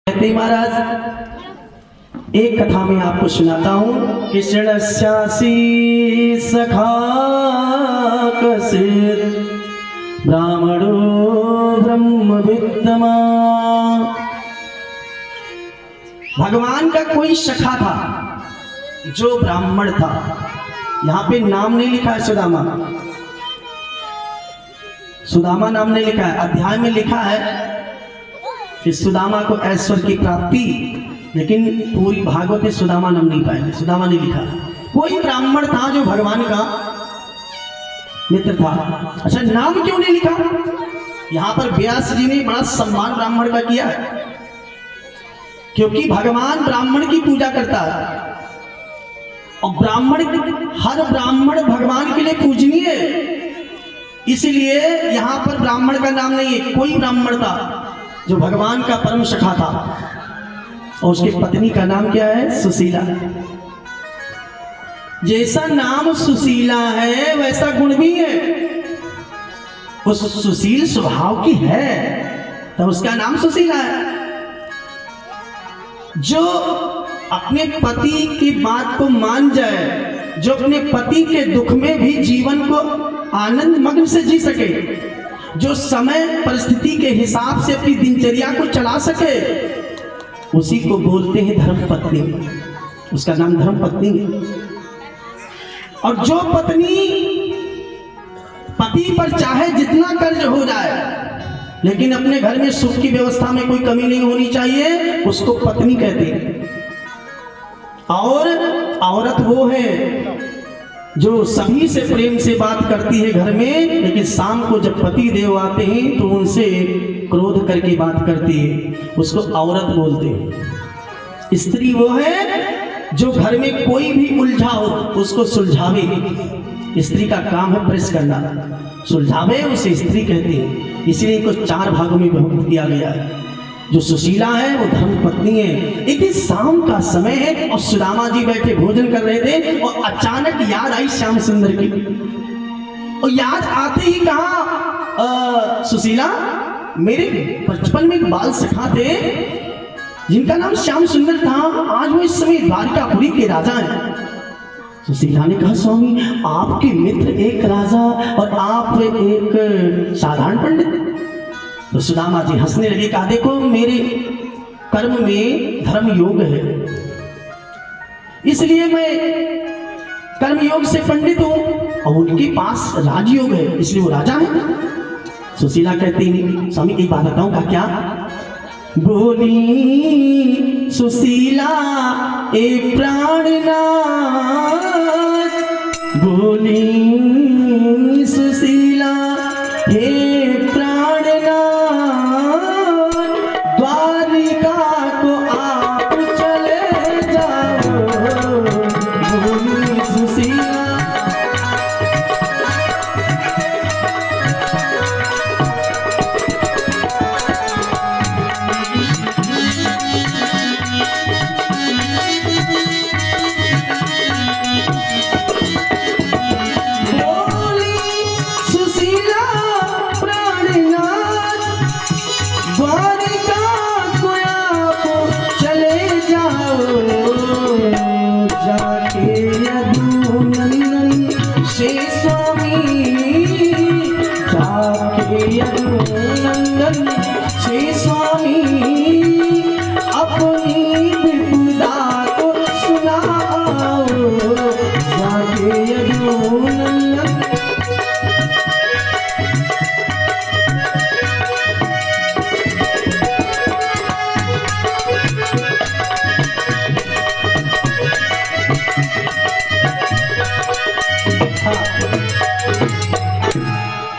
कहते महाराज एक कथा में आपको सुनाता हूँ। कृष्णस्यासी सखा कसित ब्राह्मणो ब्रह्मविद्मा। भगवान का कोई सखा था जो ब्राह्मण था। यहाँ पे नाम नहीं लिखा है सुदामा, सुदामा नाम नहीं लिखा है। अध्याय में लिखा है कि सुदामा को ऐश्वर्य की प्राप्ति, लेकिन पूरी भागवत में सुदामा नाम नहीं पाएंगे, सुदामा नहीं लिखा। कोई ब्राह्मण था जो भगवान का मित्र था। अच्छा, नाम क्यों नहीं लिखा? यहाँ पर व्यास जी ने बड़ा सम्मान ब्राह्मण का किया है, क्योंकि भगवान ब्राह्मण की पूजा करता है और हर ब्राह्मण भगवान के लिए पूजनीय है। इसलिए यहाँ पर ब्राह्मण का नाम नहीं है। कोई ब्राह्मण था जो भगवान का परम सखा था और उसकी पत्नी का नाम क्या है? सुशीला। जैसा नाम सुशीला है वैसा गुण भी है। उस सुशील स्वभाव की है तो उसका नाम सुशीला है। जो अपने पति की बात को मान जाए, जो अपने पति के दुख में भी जीवन को आनंद मग्न से जी सके, जो समय परिस्थिति के हिसाब से अपनी दिनचर्या को चला सके, उसी को बोलते हैं धर्म पत्नी। उसका नाम धर्म पत्नी है। और जो पत्नी पति पर चाहे जितना कर्ज हो जाए, लेकिन अपने घर में सुख की व्यवस्था में कोई कमी नहीं होनी चाहिए, उसको पत्नी कहते हैं। और औरत वो है जो सभी से प्रेम से बात करती है घर में, लेकिन शाम को जब पति देव आते हैं तो उनसे क्रोध करके बात करती है, उसको औरत बोलते हैं। स्त्री वो है जो घर में कोई भी उलझा हो उसको सुलझावे। स्त्री का काम है प्रेस करना, सुलझावे उसे स्त्री कहते हैं। इसलिए इनको 4 भागों में विभक्त किया गया है। जो सुशीला है वो धर्म पत्नी है। एक दिन शाम का समय है और सुदामा जी बैठे भोजन कर रहे थे और अचानक याद आई श्याम सुंदर की। और याद आते ही कहा, सुशीला, मेरे बचपन में एक बाल सखा थे जिनका नाम श्याम सुंदर था। आज वो इस समय द्वारिकापुरी के राजा हैं। सुशीला ने कहा, स्वामी, आपके मित्र एक राजा और आप एक साधारण पंडित। तो सुदामा जी हंसने लगे, कहा, देखो, मेरे कर्म में धर्म योग है, इसलिए मैं कर्म योग से पंडित हूं, और उनके पास राजयोग है, इसलिए वो राजा है। सुशीला कहती, नहीं स्वामी, एक बात बताऊं का? क्या बोली सुशीला ए प्राणनाथ, बोली सुशीला हे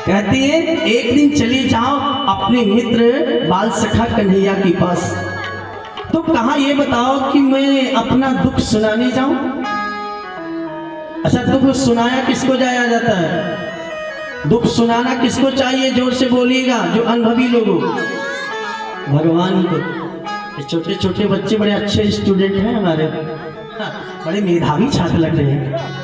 कहती है, एक दिन चले जाओ अपने मित्र बाल सखा कन्हैया के पास। तो कहा, ये बताओ कि मैं अपना दुख सुनाने जाऊं? अच्छा, दुख सुनाया किसको जाया जाता है? दुख सुनाना किसको चाहिए? जोर से बोलिएगा, जो अनुभवी लोग हो। भगवान को। छोटे छोटे बच्चे बड़े अच्छे स्टूडेंट हैं हमारे, बड़े मेधावी छात्र लग रहे हैं।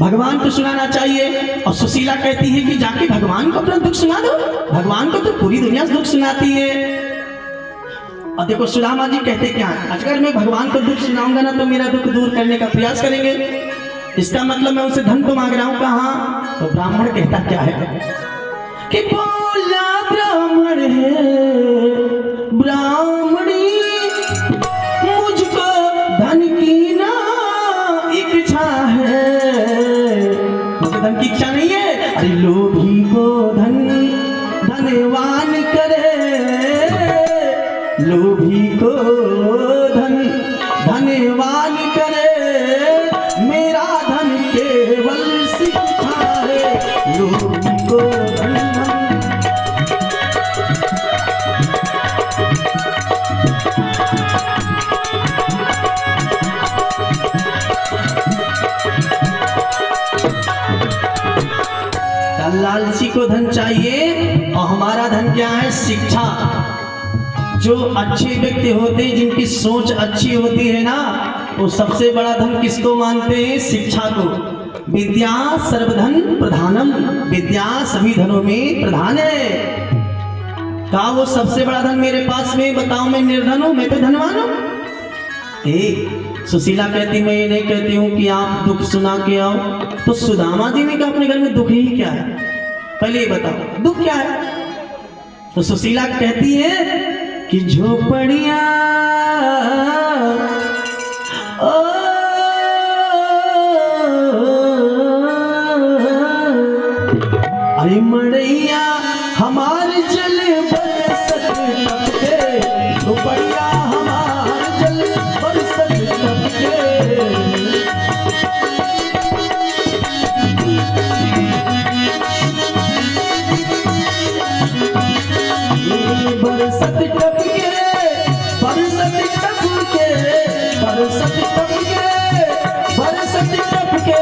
भगवान को सुनाना चाहिए। और सुशीला कहती है कि जाके भगवान को अपना दुख सुना दो। भगवान को तो पूरी दुनिया दुख सुनाती है। और देखो सुदामा जी कहते क्या है, अगर मैं भगवान को दुख सुनाऊंगा ना तो मेरा दुख दूर करने का प्रयास करेंगे, इसका मतलब मैं उनसे धन तो मांग रहा हूं कहाँ। तो ब्राह्मण कहता क्या है कि बोला ब्राह्मण है ब्राह्मणी, मुझको धन की ना इच्छा है। मुझे धन की इच्छा नहीं है, अरे लोभी को धन धनवान करे, लोभी को धन धनवान करे, मेरा धन केवल शिक्षा है, लोभी को धन लालची को धन चाहिए और हमारा धन क्या है, शिक्षा। जो अच्छे व्यक्ति होते हैं, जिनकी सोच अच्छी होती है ना, वो सबसे बड़ा धन किसको मानते हैं, शिक्षा को। विद्या सर्वधन प्रधानम, विद्या सभी धनों में प्रधान है। कहा वो सबसे बड़ा धन मेरे पास में, बताओ मैं निर्धन हूं, मैं तो धनवान हूं। सुशीला कहती मैं ये नहीं कहती हूँ कि आप दुख सुना के आओ, तो सुदामा जी ने कहा अपने घर में दुख ही क्या है, पहले ये बताओ दुख क्या है। तो सुशीला कहती है कि झोपड़िया अरे मड़ैया हमारे जल बरसत टपके, झोपड़िया हमारे जल बरसत टपके, बरसत टपके बरसत टपके बरसत टपके बरसत टपके,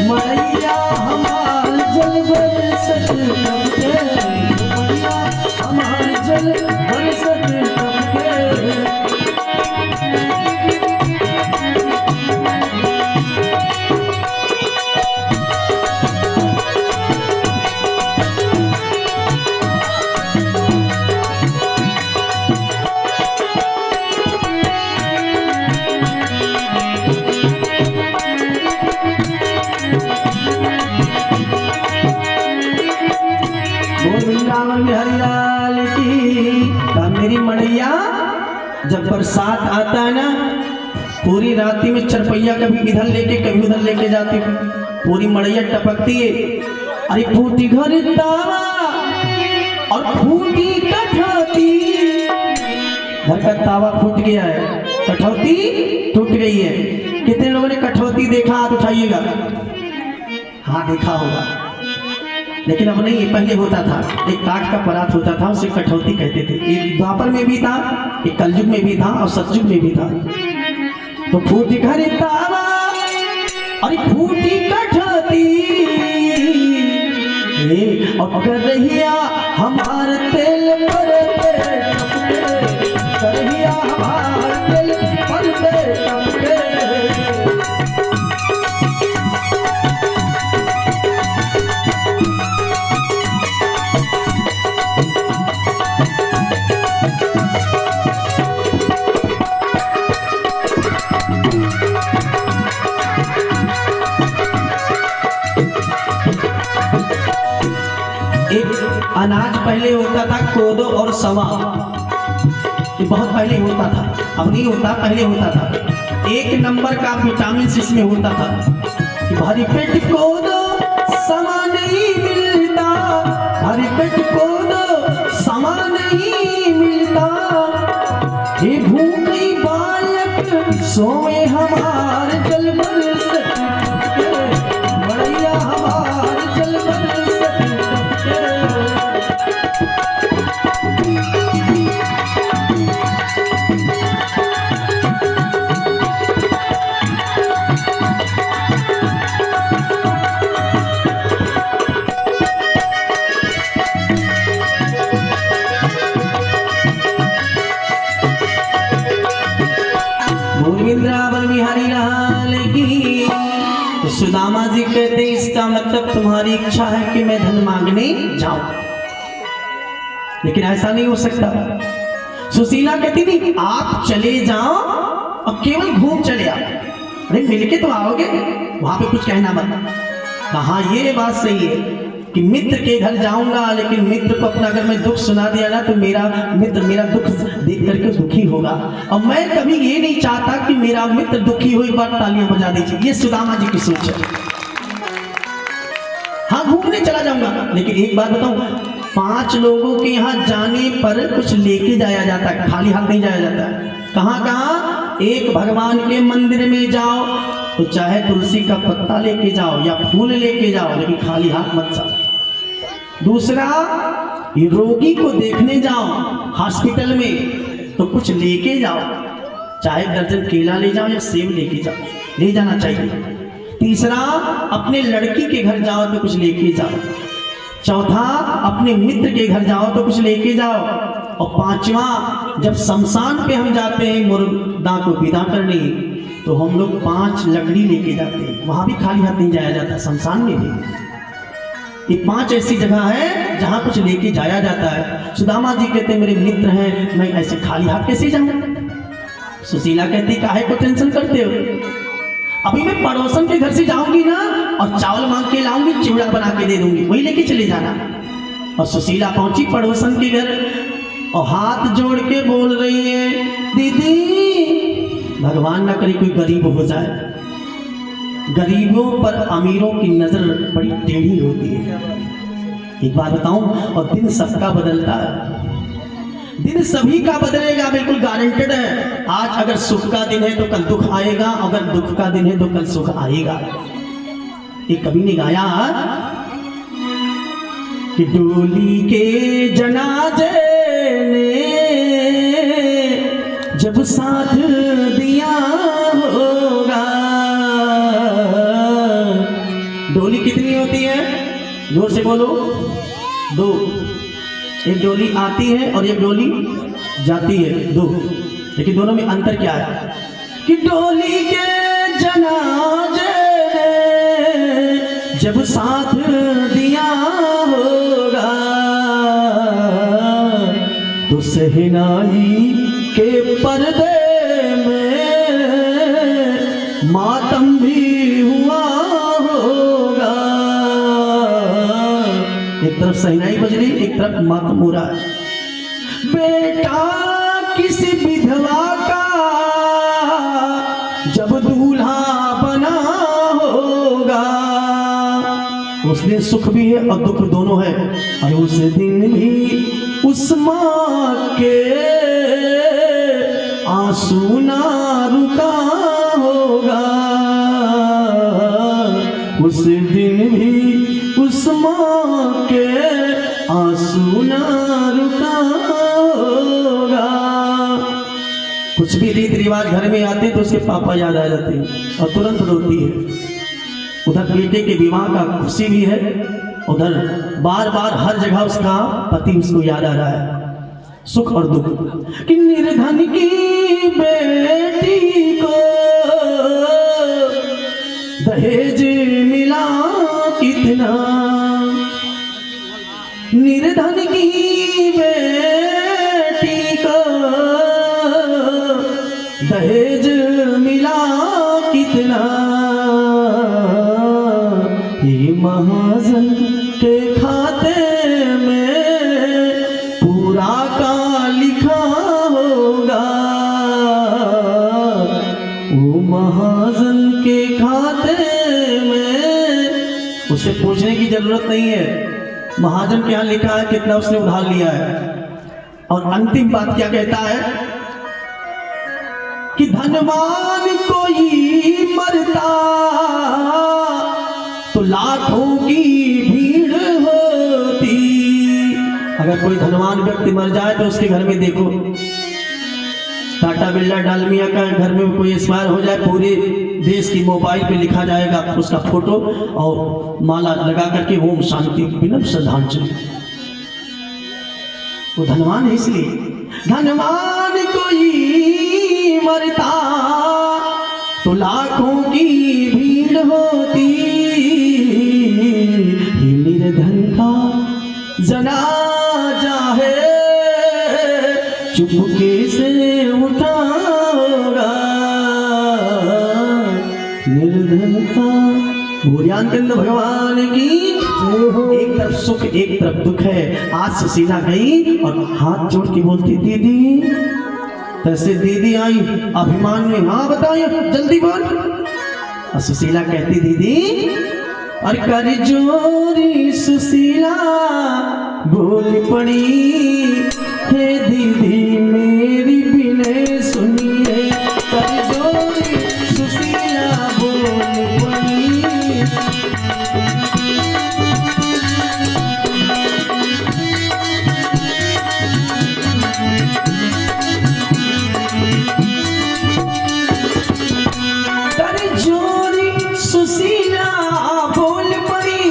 मड़ैया हमार जल बरसत टपके, मड़ैया हमार जल बरसत टपके। हरिलाल की मेरी मड़ैया, जब बरसात आता है ना, पूरी राती में चरपैया कभी इधर लेके कभी उधर लेके जाती, पूरी मड़ैया टपकती है। अरे फूटी घर तावा और फूटी कठौती, घर का तावा फूट गया है, कठौती टूट गई है। कितने लोगों ने कठौती देखा, हाथ उठाइएगा। हाँ देखा होगा, लेकिन अब नहीं, पहले होता था, एक काठ का परात होता था, उसे कठौती कहते थे। एक द्वापर में भी था, एक कलयुग में भी था और सतयुग में भी था। तो फूटी घर तावा और फूटी कठौती, और कर रहिया हमार तेल पर कर रहिया हमार तेल पर टपके। अनाज पहले होता था कोदो और सवा, ये बहुत पहले होता था, अब नहीं होता, पहले होता था। एक नंबर का विटामिन इसमें होता था कि भारी पेट कोदो सवा नहीं मिलता, भारी पेट कोदो सवा नहीं मिलता, ये भूखी बालक सोए हमार जल बरसत टपके, मड़ैया हमार जल बरसत टपके। वृंदावन बिहारी लाल की। तो सुदामा जी कहते इसका मतलब तुम्हारी इच्छा है कि मैं धन मांगने जाऊं, लेकिन ऐसा नहीं हो सकता। सुशीला कहती नहीं, आप चले जाओ और केवल घूम चले आओ। अरे मिलके तो आओगे, वहां पे कुछ कहना मत। कहा ये बात सही है कि मित्र के घर जाऊंगा, लेकिन मित्र को अपना अगर मैं दुख सुना दिया ना तो मेरा मित्र मेरा दुख देख करके दुखी होगा, और मैं कभी ये नहीं चाहता कि मेरा मित्र दुखी हो। एक बार तालियां बजा दीजिए, ये सुदामा जी की सोच है। हाँ घूमने चला जाऊंगा, लेकिन एक बात बताऊं, 5 लोगों के यहाँ जाने पर कुछ लेके जाया जाता है, खाली हाथ नहीं जाया जाता है। कहाँ कहाँ? एक भगवान के मंदिर में जाओ तो चाहे तुलसी का पत्ता लेके जाओ या फूल लेके जाओ, लेकिन खाली हाथ मत जाओ। दूसरा, ये रोगी को देखने जाओ हॉस्पिटल में तो कुछ लेके जाओ, चाहे दर्जन केला ले जाओ या सेब लेके जाओ, ले जाना चाहिए। तीसरा, अपने लड़की के घर जाओ तो कुछ लेके जाओ। चौथा, अपने मित्र के घर जाओ तो कुछ लेके जाओ। और पांचवा, जब शमशान पे हम जाते हैं मुर्दा को विदा करने, तो हम लोग 5 लकड़ी लेके जाते हैं, वहां भी खाली हाथ नहीं जाया जाता, शमशान में भी। ये 5 ऐसी जगह है जहां कुछ लेके जाया जाता है। सुदामा जी कहते हैं मेरे मित्र हैं, मैं ऐसे खाली हाथ कैसे जाऊं? सुशीला कहती काहे को टेंशन करते हो, अभी मैं पड़ोसन के घर से जाऊंगी ना और चावल मांग के लाऊंगी, चिवड़ा बना के दे दूंगी, वही लेके चले जाना। और सुशीला पहुंची पड़ोसन के घर और हाथ जोड़ के बोल रही है, दीदी भगवान ना करे कोई गरीब हो जाए, गरीबों पर अमीरों की नजर बड़ी टेढ़ी होती है। एक बात बताऊं, और दिन सबका बदलता है, दिन सभी का बदलेगा, बिल्कुल गारंटेड है। आज अगर सुख का दिन है तो कल दुख आएगा, अगर दुख का दिन है तो कल सुख आएगा। एक कवि ने गाया कि डोली के जनाजे ने जब साथ दिया होगा। डोली कितनी होती है? जोर से बोलो। 2। एक डोली आती है और एक डोली जाती है, 2। लेकिन दोनों में अंतर क्या है कि डोली के जनाजे जब साथ दिया होगा तो सहनाई के पर्दे में मातम भी हुआ होगा। एक तरफ सहनाई बज रही, एक तरफ मातम हो रहा है। बेटा किसी विधवा का जब दूल्हा बना होगा, उस दिन सुख भी है और दुख दोनों है, और उस दिन भी उस माँ के आंसू ना रुका होगा। उस दिन भी उस माँ के आंसू ना रुका होगा। कुछ भी रीति रिवाज घर में आते तो उसके पापा याद आ जाते हैं और तुरंत रोती है। उधर बेटे के विवाह का खुशी भी है, उधर बार बार हर जगह उसका पति उसको याद आ रहा है। सुख और दुख कि निर्धन की बेटी को दहेज मिला कितना, निर्धन की बेटी को दहेज मिला कितना, ये महाजन के खाते में पूरा का लिखा होगा। वो महाजन के खाते में उसे पूछने की जरूरत नहीं है, महाजन के यहाँ लिखा है कितना उसने उधार लिया है। और अंतिम बात क्या कहता है कि धनवान कोई मरता तो लाखों की भीड़ होती। अगर कोई धनवान व्यक्ति मर जाए तो उसके घर में देखो, टाटा बिरला डालमिया का घर में कोई एक्सपायर हो जाए, पूरे देश की मोबाइल पे लिखा जाएगा उसका फोटो और माला लगा करके ओम शांति विनम्र श्रद्धांजलि। वो धनवान है इसलिए। धनवान कोई मरता तो लाखों की भीड़ होती, निर्धन का जनाजा है चुपके से उठाओगा निर्धन का। भोलियानंद भगवान की एक तरफ सुख एक तरफ दुख है। आज सुशीला गई और हाथ जोड़ के बोलती दीदी, तैसे दीदी आई अभिमान में, हाँ बताइए जल्दी बोल। और सुशीला कहती दीदी, और कर जोरी सुशीला बोल पड़ी, हे दीदी मेरी बिने सुनिए, कर जोरी सुशीला बोल पड़ी। कर जोरी सुशीला बोल पड़ी,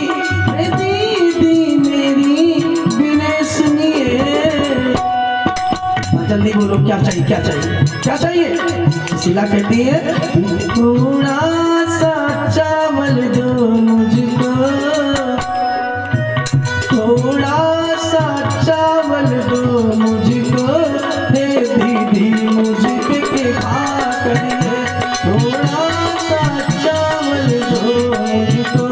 हे दीदी मेरी बिने सुनिए। जल्दी बोलो क्या चाहिए क्या चाहिए क्या चाहिए। सुशीला कहती है, थोड़ा सा चावल दो मुझको, थोड़ा सा चावल दो मुझको, हे दीदी मुझे कृपा करिए, थोड़ा सा चावल दो मुझको।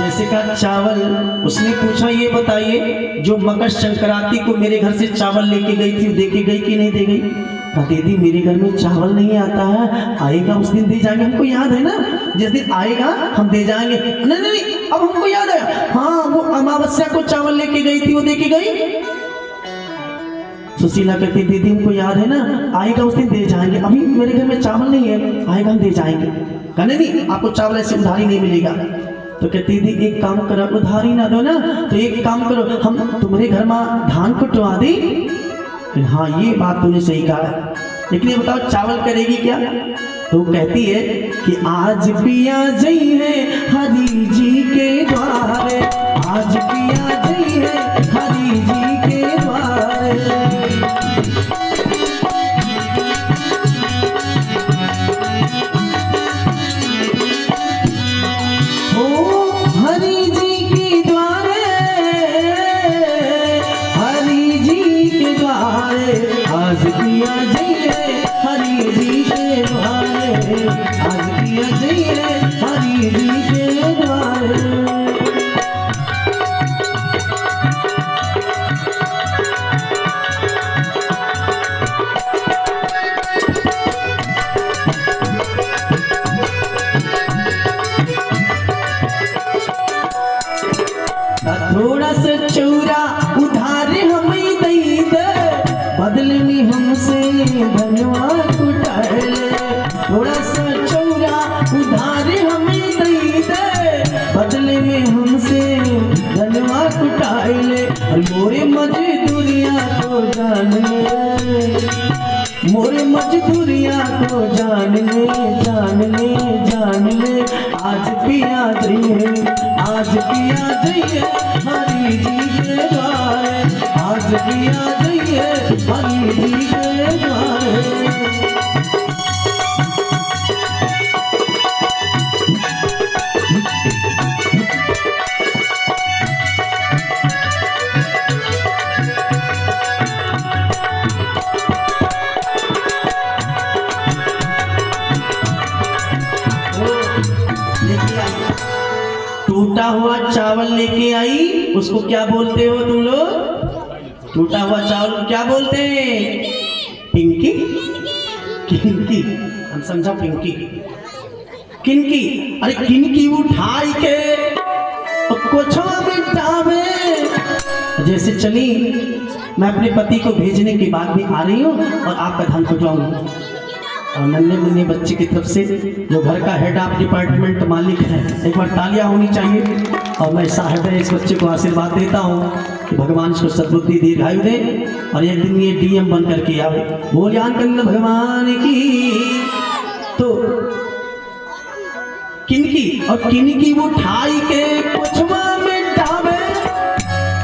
जैसे कहा चावल, उसने पूछा ये बताइए जो मकर संक्रांति को मेरे घर से चावल लेके गई थी, दे के गई कि नहीं दे गई। कहा दीदी मेरे घर में चावल नहीं आता है, आएगा उस दिन दे जाएंगे, हमको याद है ना, जिस दिन आएगा हम दे जाएंगे। नहीं नहीं अब हमको याद है, हाँ वो अमावस्या को चावल लेके गई थी, वो दे के गई। सुशीला कहती दीदी हमको याद है ना, आएगा उस दिन दे जाएंगे, अभी मेरे घर में चावल नहीं है, आएगा हम दे जाएंगे। कहने नहीं आपको चावल ऐसे उधारी नहीं मिलेगा। तो कहती दीदी एक काम करो, उधारी ना दो ना, तो एक काम करो हम तुम्हारे घर में धान कुटवा दी। हाँ ये बात तूने सही कहा है, लेकिन ये बताओ चावल करेगी क्या। तो कहती है कि आज पिया जई है हरि जी के द्वारे, आज पिया जई है हरि जी के द्वारे। हरि जी के द्वारे, हरि जी के द्वारे, आज पिया जइए हरि जी के द्वारे, आज पिया जइए हरि जी के द्वारे। थोड़ा सा चौरा उधार हमें दई दे, बदले में हमसे धनवा कुटाए ले। थोड़ा सा चौरा उधार हमें दई दे, बदले में हमसे धनवा कुटाए ले। और मोरे मजदूरिया को जान ले, मोरे मजदूरिया को जान ले, जान ले, जान ले। आज पिया जइए, आज पिया जइए हरि जी के द्वारे, आज पिया जइए हरि जी के द्वारे। टूटा हुआ चावल लेके आई, उसको क्या बोलते हो तुम लोग। टूटा हुआ चावल को क्या बोलते हैं, पिंकी, किनकी, हम समझा पिंकी, किनकी। अरे किनकी उठाई के कोछवा में डावे। जैसे चली मैं अपने पति को भेजने के बाद भी आ रही हूँ और आपका धान कुटवाऊंगा। और नन्हे मुन्ने बच्चे की तरफ से जो घर का हेड ऑफ डिपार्टमेंट मालिक है, एक बार तालियां होनी चाहिए। और मैं साहब इस बच्चे को आशीर्वाद देता हूँ कि भगवान इसको सद्बुद्धि दीर्घायु दे और एक दिन ये डीएम बन करके आवे। भोलियानंद भगवान की। तो किनकी और किनकी वो ठाई के कुछवा में डावे।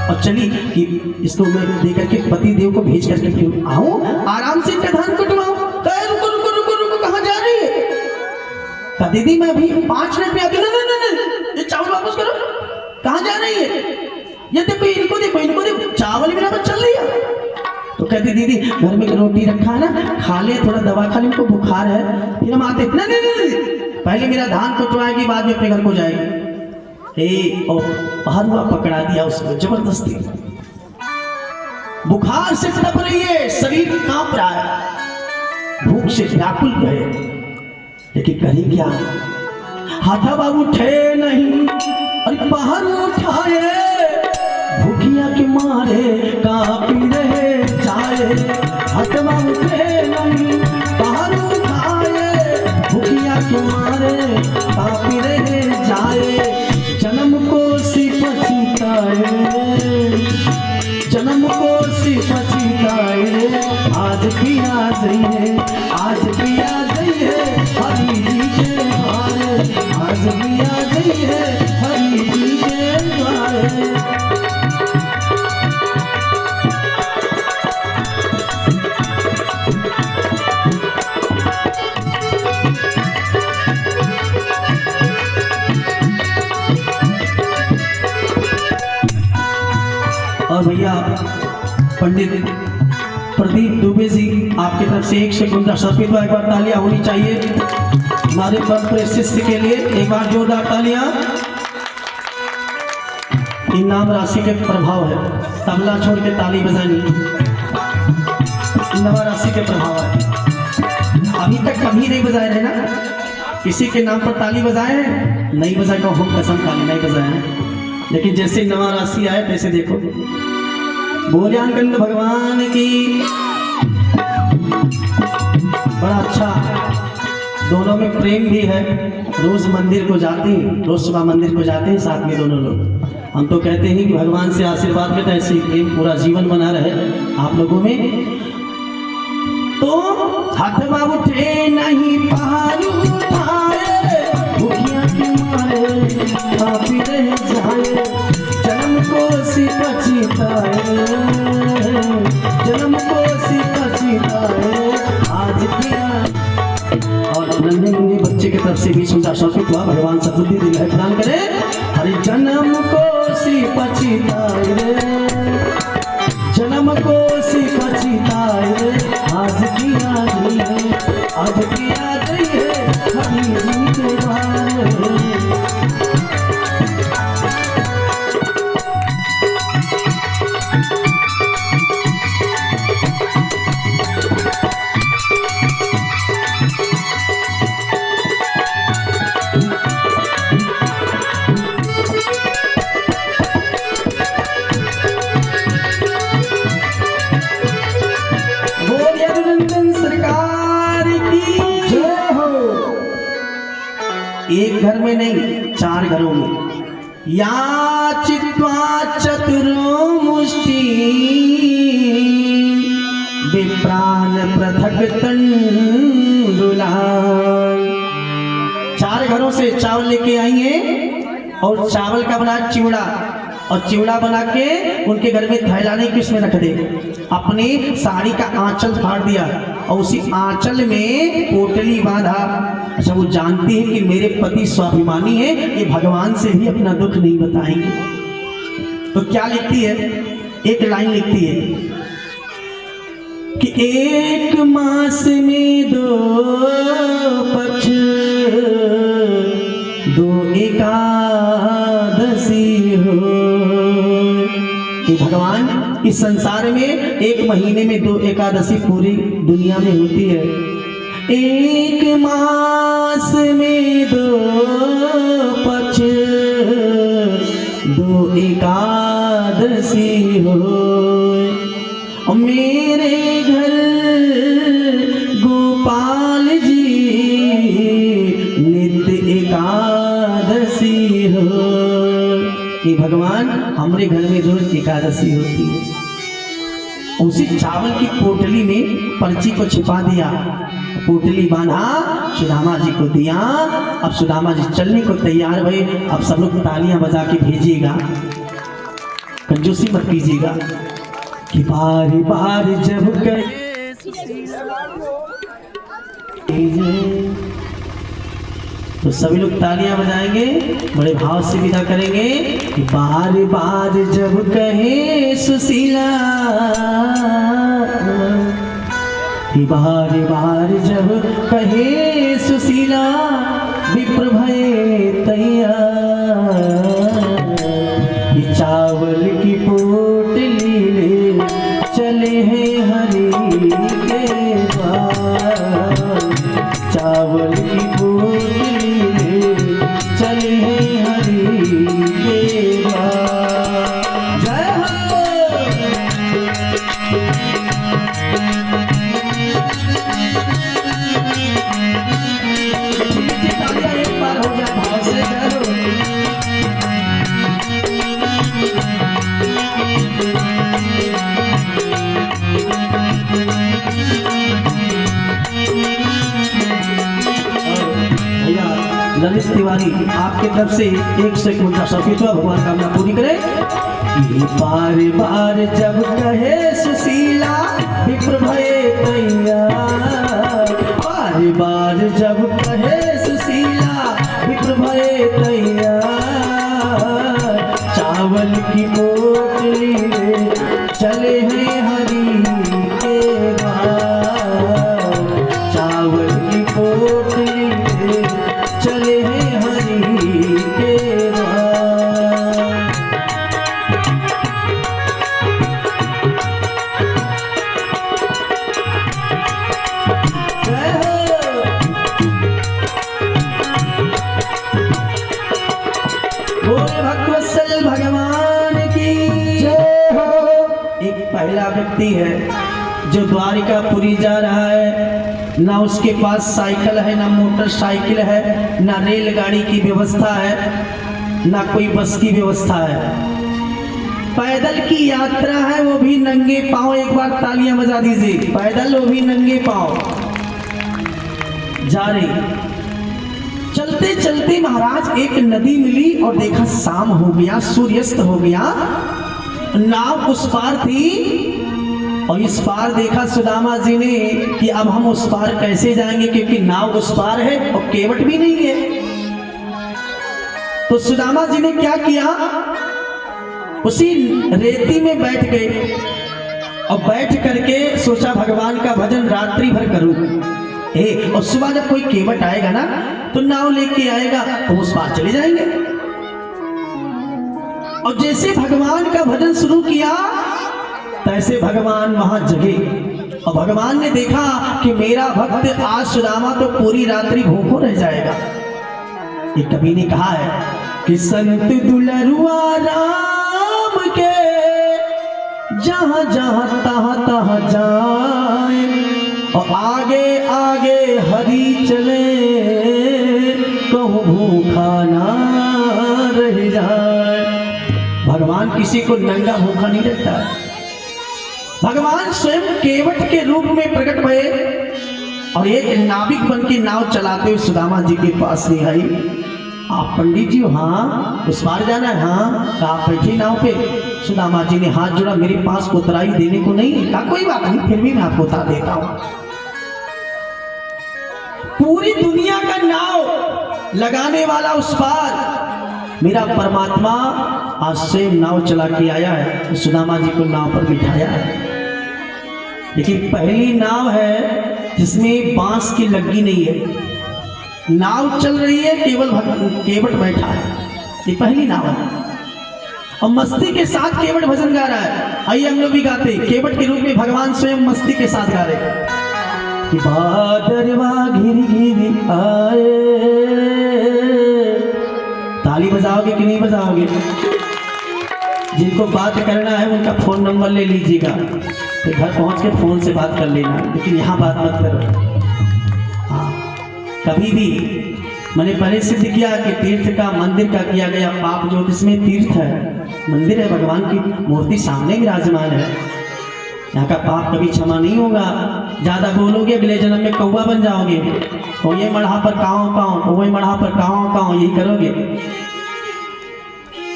और चली कि इसको मैं देकर के पति देव को भेज करके फिर आऊं, आराम से प्रधान कुटवाऊं। रुको कहा दीदी मैं अभी 5 मिनट में आती हूँ। नहीं, ये चावल वापस करो, कहाँ जा रही है? ये देखो इनको देखो, चावल मेरा बस चल लिया। तो कहती दीदी घर में रोटी रखा है ना, खा ले, थोड़ा दवा खा ले, उनको बुखार है, फिर हम आते। नहीं, पहले मेरा धान कुटवाएगी, बाद में अपने घर को जाएगी। और हलवा पकड़ा दिया उसको जबरदस्ती। बुखार से तप रही है, शरीर कांप रहा है, भूख से व्याकुल है, लेकिन करी क्या? हाथा उठे नहीं, अरे बाहर उठाए, भूखिया के मारे कांपी रहे जाए। हाथा उठे नहीं, बाहर उठाए, भूखिया के मारे कांपी रहे जाए। जन्म को सी पछताए, जन्म को सी पछताए, आज भी आ गई है, आज भी आ गई है हरि जी के द्वारे, आज भी आ गई है हरि जी के द्वारे। और भैया पंडित प्रदीप दुबे जी आपकी तरफ से 1 सेकंड समर्पित, एक बार तालियां होनी चाहिए हमारे परम शिष्य के लिए, एक बार जोरदार तालियां। इनाम राशि के प्रभाव है, तबला छोड़ के ताली बजानी, इनाम राशि के प्रभाव है। अभी तक कभी नहीं बजाए रहे ना, किसी के नाम पर ताली बजाए नहीं बजाए, को हम कसम खा नहीं बजाए, लेकिन जैसे नवा राशि आए तैसे देखो। भोलेनाथ भगवान की, बड़ा अच्छा, दोनों में प्रेम भी है। रोज मंदिर को जाते हैं, रोज सुबह मंदिर को जाते हैं साथ में दोनों लोग। हम तो कहते हैं कि भगवान से आशीर्वाद में ऐसे ही प्रेम पूरा जीवन बना रहे आप लोगों में। तो हाथ बाबू उठे नहीं, पहाड़ उठाए, भूखिया के मारे कांपी रह जाए। जन्म को सी पछताए, जन्म को सी पछताए, आज किया। और नन्हे मुन्ने बच्चे की तरफ से भी सुंदर समर्पित हुआ, भगवान सद्बुद्धि दीर्घ प्रदान करे। हरे जन्म को सी पछताए रे, जन्म को सी पछताए रे, आज किया गई है, आज किया गई है हरि जी के द्वारे। एक घर में नहीं, 4 घरों में। या चित्वा चतुरो मुष्टि, विप्राण पृथक तंडुला। 4 घरों से चावल लेके आएंगे और चावल का बना चिवड़ा, और चिवड़ा बना के उनके घर में थैलाने की उसमें रख दे। अपनी साड़ी का आंचल फाड़ दिया और उसी आंचल में पोटली बांधा। अच्छा, वो जानती है कि मेरे पति स्वाभिमानी है, ये भगवान से भी अपना दुख नहीं बताएंगे। तो क्या लिखती है, एक लाइन लिखती है कि 1 मास में 2 पक्ष, 2 एकादशी हो। तो भगवान इस संसार में 1 महीने में 2 एकादशी पूरी दुनिया में होती है। 1 मास में 2 पक्ष, 2 एकादशी हो। मेरे घर गोपाल जी नित्य एकादशी हो। कि भगवान हमारे घर में रोज एकादशी होती है। उसी चावल की पोटली में पर्ची को छिपा दिया, पोटली बांधा, सुदामा जी को दिया। अब सुदामा जी चलने को तैयार भई। अब सब लोग तालियां बजा के भेजिएगा, कंजूसी मत कीजिएगा कि बार बार जब कहे तो सभी लोग तालियां बजाएंगे, बड़े भाव से विदा करेंगे कि बार बार जब कहे सुशीला, बार बार जब कहे सुशीला, विप्र भये तैयार, चावल की पोटली ले चले हैं हरि के द्वार, चावल की पोटली ले चले हैं हरि के द्वार। जय हो। एक बार हो जाए भाव से जय हो। ललित तिवारी आपके तरफ से 101 मुद्रा सफीत्वा भगवान कामना पूरी करे। बार बार जब कहे सुशीला, विप्र भये तैयार, बार बार जब कहे सुशीला, विप्र भये तैयार, चावल की पोटली ले चले हैं हरि के द्वार, चावल की पोटली ले चले हैं हरि के द्वार। जय हो। बोले भक्तवत्सल भगवान की जय हो। एक पहला व्यक्ति है जो द्वारिकापुरी जा रहा है, ना उसके पास साइकिल है, ना मोटरसाइकिल है, ना रेलगाड़ी की व्यवस्था है, ना कोई बस की व्यवस्था है, पैदल की यात्रा है, वो भी नंगे पांव। एक बार तालियां बजा दीजिए। पैदल वो भी नंगे पांव जा रहे। चलते चलते महाराज एक नदी मिली और देखा शाम हो गया, सूर्यास्त हो गया, नाव उस पार थी और इस पार देखा सुदामा जी ने कि अब हम उस पार कैसे जाएंगे, क्योंकि नाव उस पार है और केवट भी नहीं है। तो सुदामा जी ने क्या किया, उसी रेती में बैठ गए और बैठ करके सोचा भगवान का भजन रात्रि भर करूं। और सुबह जब कोई केवट आएगा ना तो नाव लेके आएगा तो उस पार चले जाएंगे। और जैसे भगवान का भजन शुरू किया तैसे भगवान वहां जगे और भगवान ने देखा कि मेरा भक्त आज सुदामा तो पूरी रात्रि भूखों रह जाएगा। एक कवि ने कहा है कि संत दुलरुआ राम के जहां जहां तहां तहां जाए और आगे आगे हरि चले, कहूं भूखा ना रह जाए। भगवान किसी को नंगा भूखा नहीं रहता। भगवान स्वयं केवट के रूप में प्रकट हुए और एक नाविक बन के नाव चलाते हुए सुदामा जी के पास में आई। आप पंडित जी हो? हाँ। उस पार जाना है? हाँ। कहा आप बैठे नाव पे। सुदामा जी ने हाथ जोड़ा, मेरे पास उतराई देने को नहीं है। कहा कोई बात नहीं, फिर भी मैं आपको उतार देता हूं। पूरी दुनिया का नाव लगाने वाला उस पार मेरा परमात्मा आज से नाव चला के आया है, सुदामा जी को नाव पर बिठाया है। लेकिन पहली नाव है जिसमें बांस की लग्गी नहीं है, नाव चल रही है, केवल केवट बैठा है। ये पहली नाव है और मस्ती के साथ केवट भजन गा रहा है। आइए हम लोग भी गाते, केवट के रूप में भगवान स्वयं मस्ती के साथ गा रहे कि भादरवा घिर घिर आए। ताली बजाओगे कि नहीं बजाओगे? जिनको बात करना है उनका फोन नंबर ले लीजिएगा, तो घर पहुंच के फोन से बात कर लेना, लेकिन यहाँ बात मत करो। हाँ, कभी भी मैंने पहले सिद्ध किया कि तीर्थ का, मंदिर का किया गया पाप जो जिसमें तीर्थ है, मंदिर है, भगवान की मूर्ति सामने विराजमान है, यहाँ का पाप कभी क्षमा नहीं होगा। ज्यादा बोलोगे अगले जन्म में कौवा बन जाओगे, तो ये मढ़ा पर काँव काँव, वो मढ़ा पर काँव काँव, यही करोगे।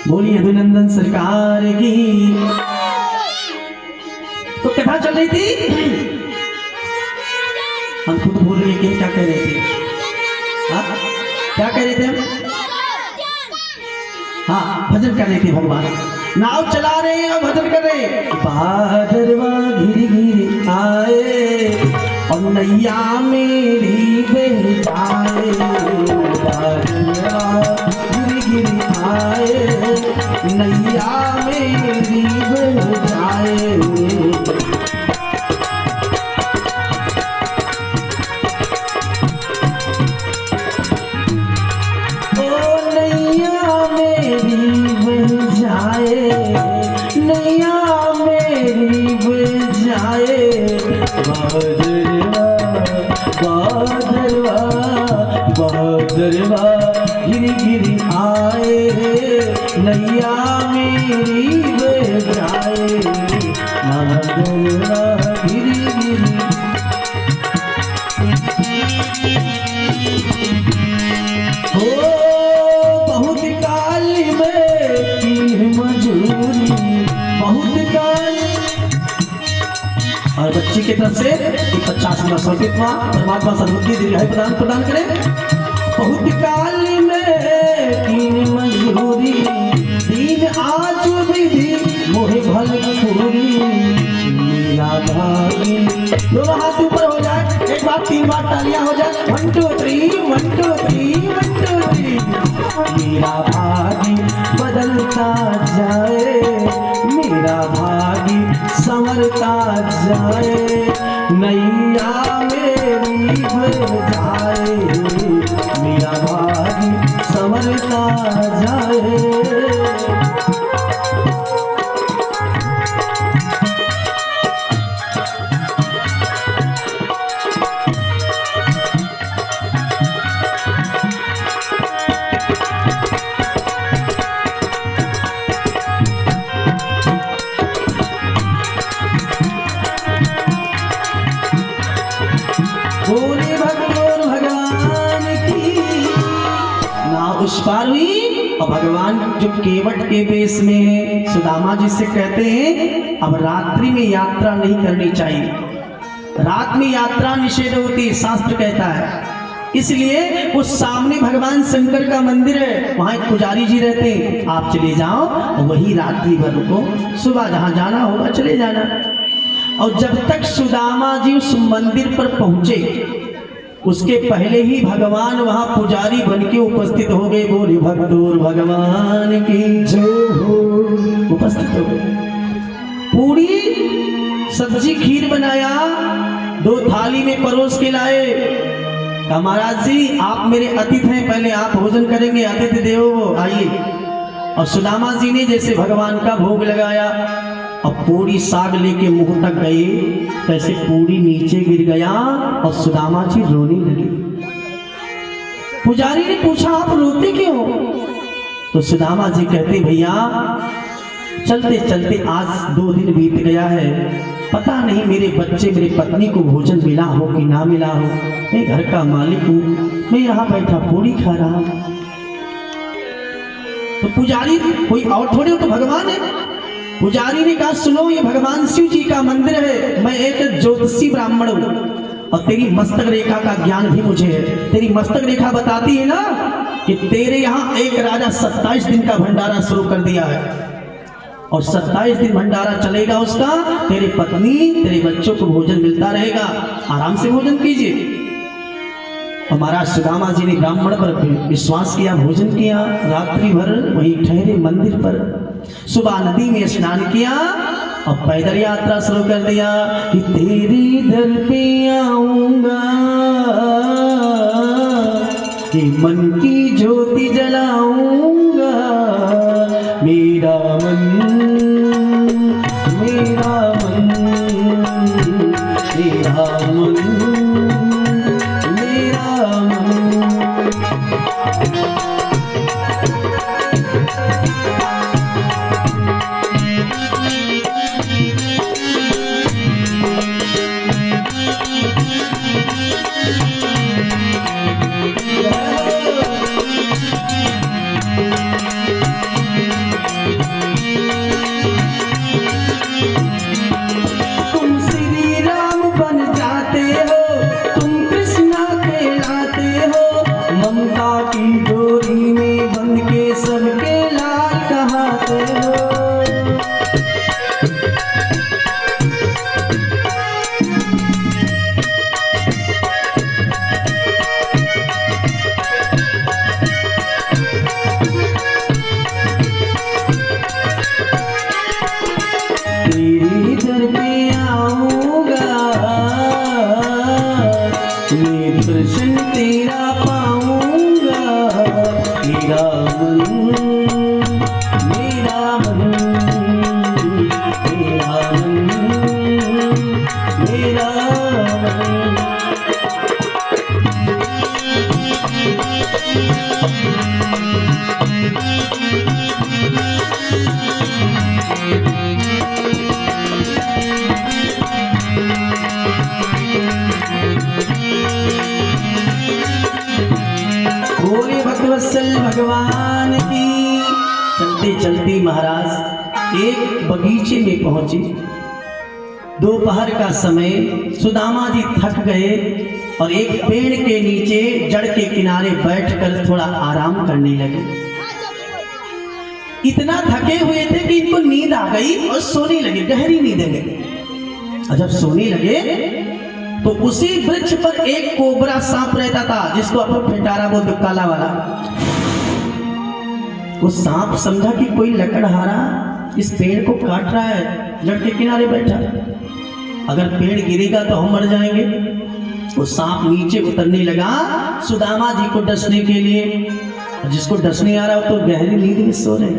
बोलिए अभिनंदन सरकार की। तो कथा चल रही थी, हम खुद भूल गए कि क्या कह रहे थे। क्या कह रहे थे हम? हाँ, भजन कर रहे थे भगवान। नाव चला रहे हैं और भजन कर रहे हैं। भादरवा घिर घिर आए और नैया मेरी बह जाए, भादरवा घिर घिर आए नैया मेरी बह जाए। बादरवा गिर गिर आए नैया मेरी बह जाए, बादरवा गिर गिर। हो बहुत काल में की मजूरी, बहुत काल। और बच्ची की तरफ से 50 संकेतवा परमात्मा सद्बुद्धि दीर्घायु प्रदान करे। बहुत काल में तीन मजूरी, तीन आज विधि मोहे भल खूरी, मेरा भागी। दोनों हाथ ऊपर हो जाए, एक बार 3 बार तालियां हो जाए। 1 2 3 1 2 3 1 2 3। मेरा भागी बदलता जाए, मेरा भागी संवरता जाए, नैया मेरी बह जाए, मेरा भागी संवरता जाए। बोले भगवान भगवान की। नाव उस पार हुई और भगवान जो केवट के वेश में है, सुदामा जी से कहते हैं अब रात्रि में यात्रा नहीं करनी चाहिए, रात में यात्रा निषेध होती है, शास्त्र कहता है। इसलिए उस सामने भगवान शंकर का मंदिर है, वहां एक पुजारी जी रहते हैं, आप चले जाओ और वही रात्रि भर रुको, सुबह जहां जाना होगा चले जाना। और जब तक सुदामा जी उस मंदिर पर पहुंचे उसके पहले ही भगवान वहां पुजारी बन के उपस्थित हो गए। बोले भक्तों भगवान की जय हो। उपस्थित हो गए, पूरी सब्जी खीर बनाया, 2 थाली में परोस के लाए। कहा महाराज जी आप मेरे अतिथि हैं, पहले आप भोजन करेंगे, अतिथि देवो आइए। और सुदामा जी ने जैसे भगवान का भोग लगाया और पूरी साग लेके मुंह तक गए, तैसे पूरी नीचे गिर गया और सुदामा जी रोने लगे। पुजारी ने पूछा आप रोते क्यों हो? तो सुदामा जी कहते भैया चलते चलते आज 2 दिन बीत गया है, पता नहीं मेरे बच्चे मेरी पत्नी को भोजन मिला हो कि ना मिला हो, मैं घर का मालिक हूँ, मैं यहाँ बैठा पूरी खा रहा हूँ। तो पुजारी कोई और थोड़े हो, तो भगवान है। पुजारी ने कहा सुनो ये भगवान शिव जी का मंदिर है, मैं एक ज्योतिषी ब्राह्मण हूँ और तेरी मस्तक रेखा का ज्ञान भी मुझे है। तेरी मस्तक रेखा बताती है ना कि तेरे यहाँ एक राजा 27 दिन का भंडारा शुरू कर दिया है और 27 दिन भंडारा चलेगा उसका, तेरी पत्नी तेरे बच्चों को भोजन मिलता रहेगा, आराम से भोजन कीजिए। हमारा सुदामा जी ने ब्राह्मण पर विश्वास किया, भोजन किया, रात्रि भर वहीं ठहरे मंदिर पर। सुबह नदी में स्नान किया और पैदल यात्रा शुरू कर दिया कि तेरी दर पे आऊंगा, कि मन की ज्योति जलाऊंगा, मेरा मन मेरा मन मेरा मन मेरा मन। मेरा पाऊंगा मेरा मन, मेरा मन, मेरा मन, मेरा मन। बोले भक्तवत्सल भगवान की। चलते चलते महाराज एक बगीचे में पहुंचे। दोपहर का समय, सुदामा जी थक गए और एक पेड़ के नीचे जड़ के किनारे बैठकर थोड़ा आराम करने लगे। इतना थके हुए थे कि इनको नींद आ गई और सोने लगे, गहरी नींद में। और जब सोने लगे तो उसी वृक्ष पर एक कोबरा सांप रहता था, जिसको आप लोग फेटारा बोलते, काला वाला। वो सांप समझा कि कोई लकड़हारा इस पेड़ को काट रहा है, जड़ के किनारे बैठा, अगर पेड़ गिरेगा तो हम मर जाएंगे। वो सांप नीचे उतरने लगा सुदामा जी को डसने के लिए। जिसको डस नहीं आ रहा हो तो गहरी नींद में सो रहे।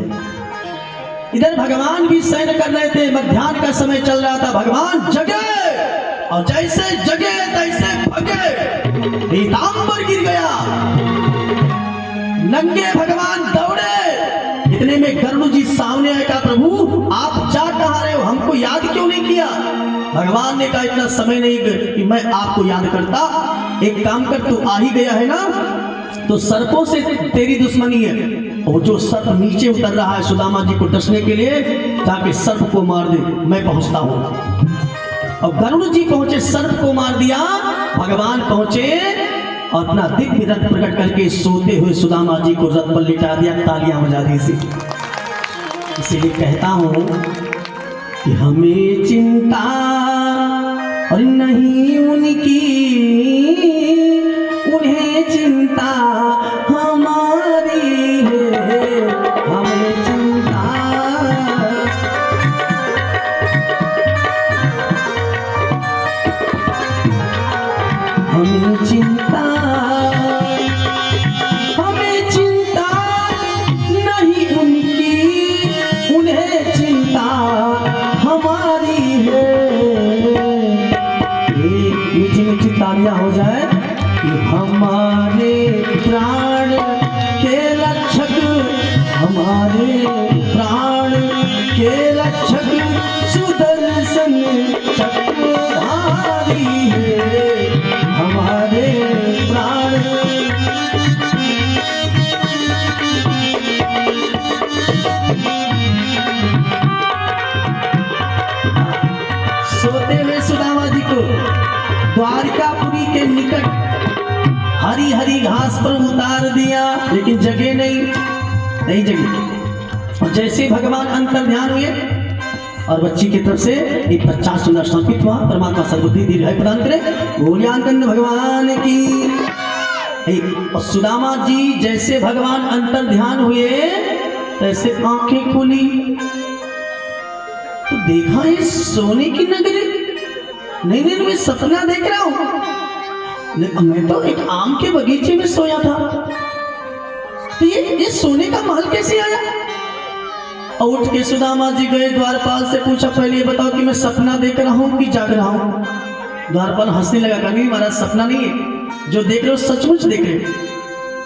इधर भगवान भी शयन कर रहे थे, मध्याह्न का समय चल रहा था। भगवान जगे और जैसे जगे तैसे भगे, पीतांबर गिर गया। नंगे भगवान दौड़े। इतने में गरुड़ जी सामने आए, कहा प्रभु आप जा कहां रहे हो, हमको याद क्यों नहीं किया। भगवान ने कहा इतना समय नहीं कि मैं आपको याद करता, एक काम कर, तू आ ही गया है ना, तो सर्पों से तेरी दुश्मनी है। और जो सर्प नीचे उतर रहा है सुदामा जी को डसने के लिए, जाके सर्प को मार दे, मैं पहुंचता हूं। और गरुड़ जी पहुंचे, सर्प को मार दिया। भगवान पहुंचे और अपना दिव्य रथ प्रकट करके सोते हुए सुदामा जी को रथ पर लिटा दिया, तालियां बजा दी सी। इसीलिए कहता हूं कि हमें चिंता और नहीं उनकी, उन्हें चिंता हमारी है, हमें चिंता। हमें चिंता, हमें चिंता नहीं उनकी, उन्हें चिंता हमारी है। ये मीठी मीठी तालियां हो जाए कि हमारे प्राण के रक्षक, हमारे प्राण के रक्षक सुदर्शन चक्रधारी है, हमारे प्राण। सोते हुए सुदामा जी को द्वारिकापुरी के निकट हरी हरी घास पर उतार दिया, लेकिन जगे नहीं जगे। और जैसे भगवान अंतर ध्यान हुए और बच्ची की तरफ से एक 50 सुंदर समर्पित हुआ। परमात्मा सर्वबुद्धि दीर्घायु प्रदान करे, बोलियान भगवान की। और सुदामा जी जैसे भगवान अंतर ध्यान हुए, तैसे आंखें खुली तो देखा ये सोने की नगरी। नहीं मैं सपना देख रहा हूं, मैं तो एक आम के बगीचे में सोया था, तो ये सोने का महल कैसे आया। और उठ के सुदामा जी गए, द्वारपाल से पूछा पहले ये बताओ कि मैं सपना देख रहा हूं कि जाग रहा हूं। द्वारपाल हंसने लगा, कहा नहीं महाराज सपना नहीं है, जो देख रहे हो सचमुच देख रहे हो।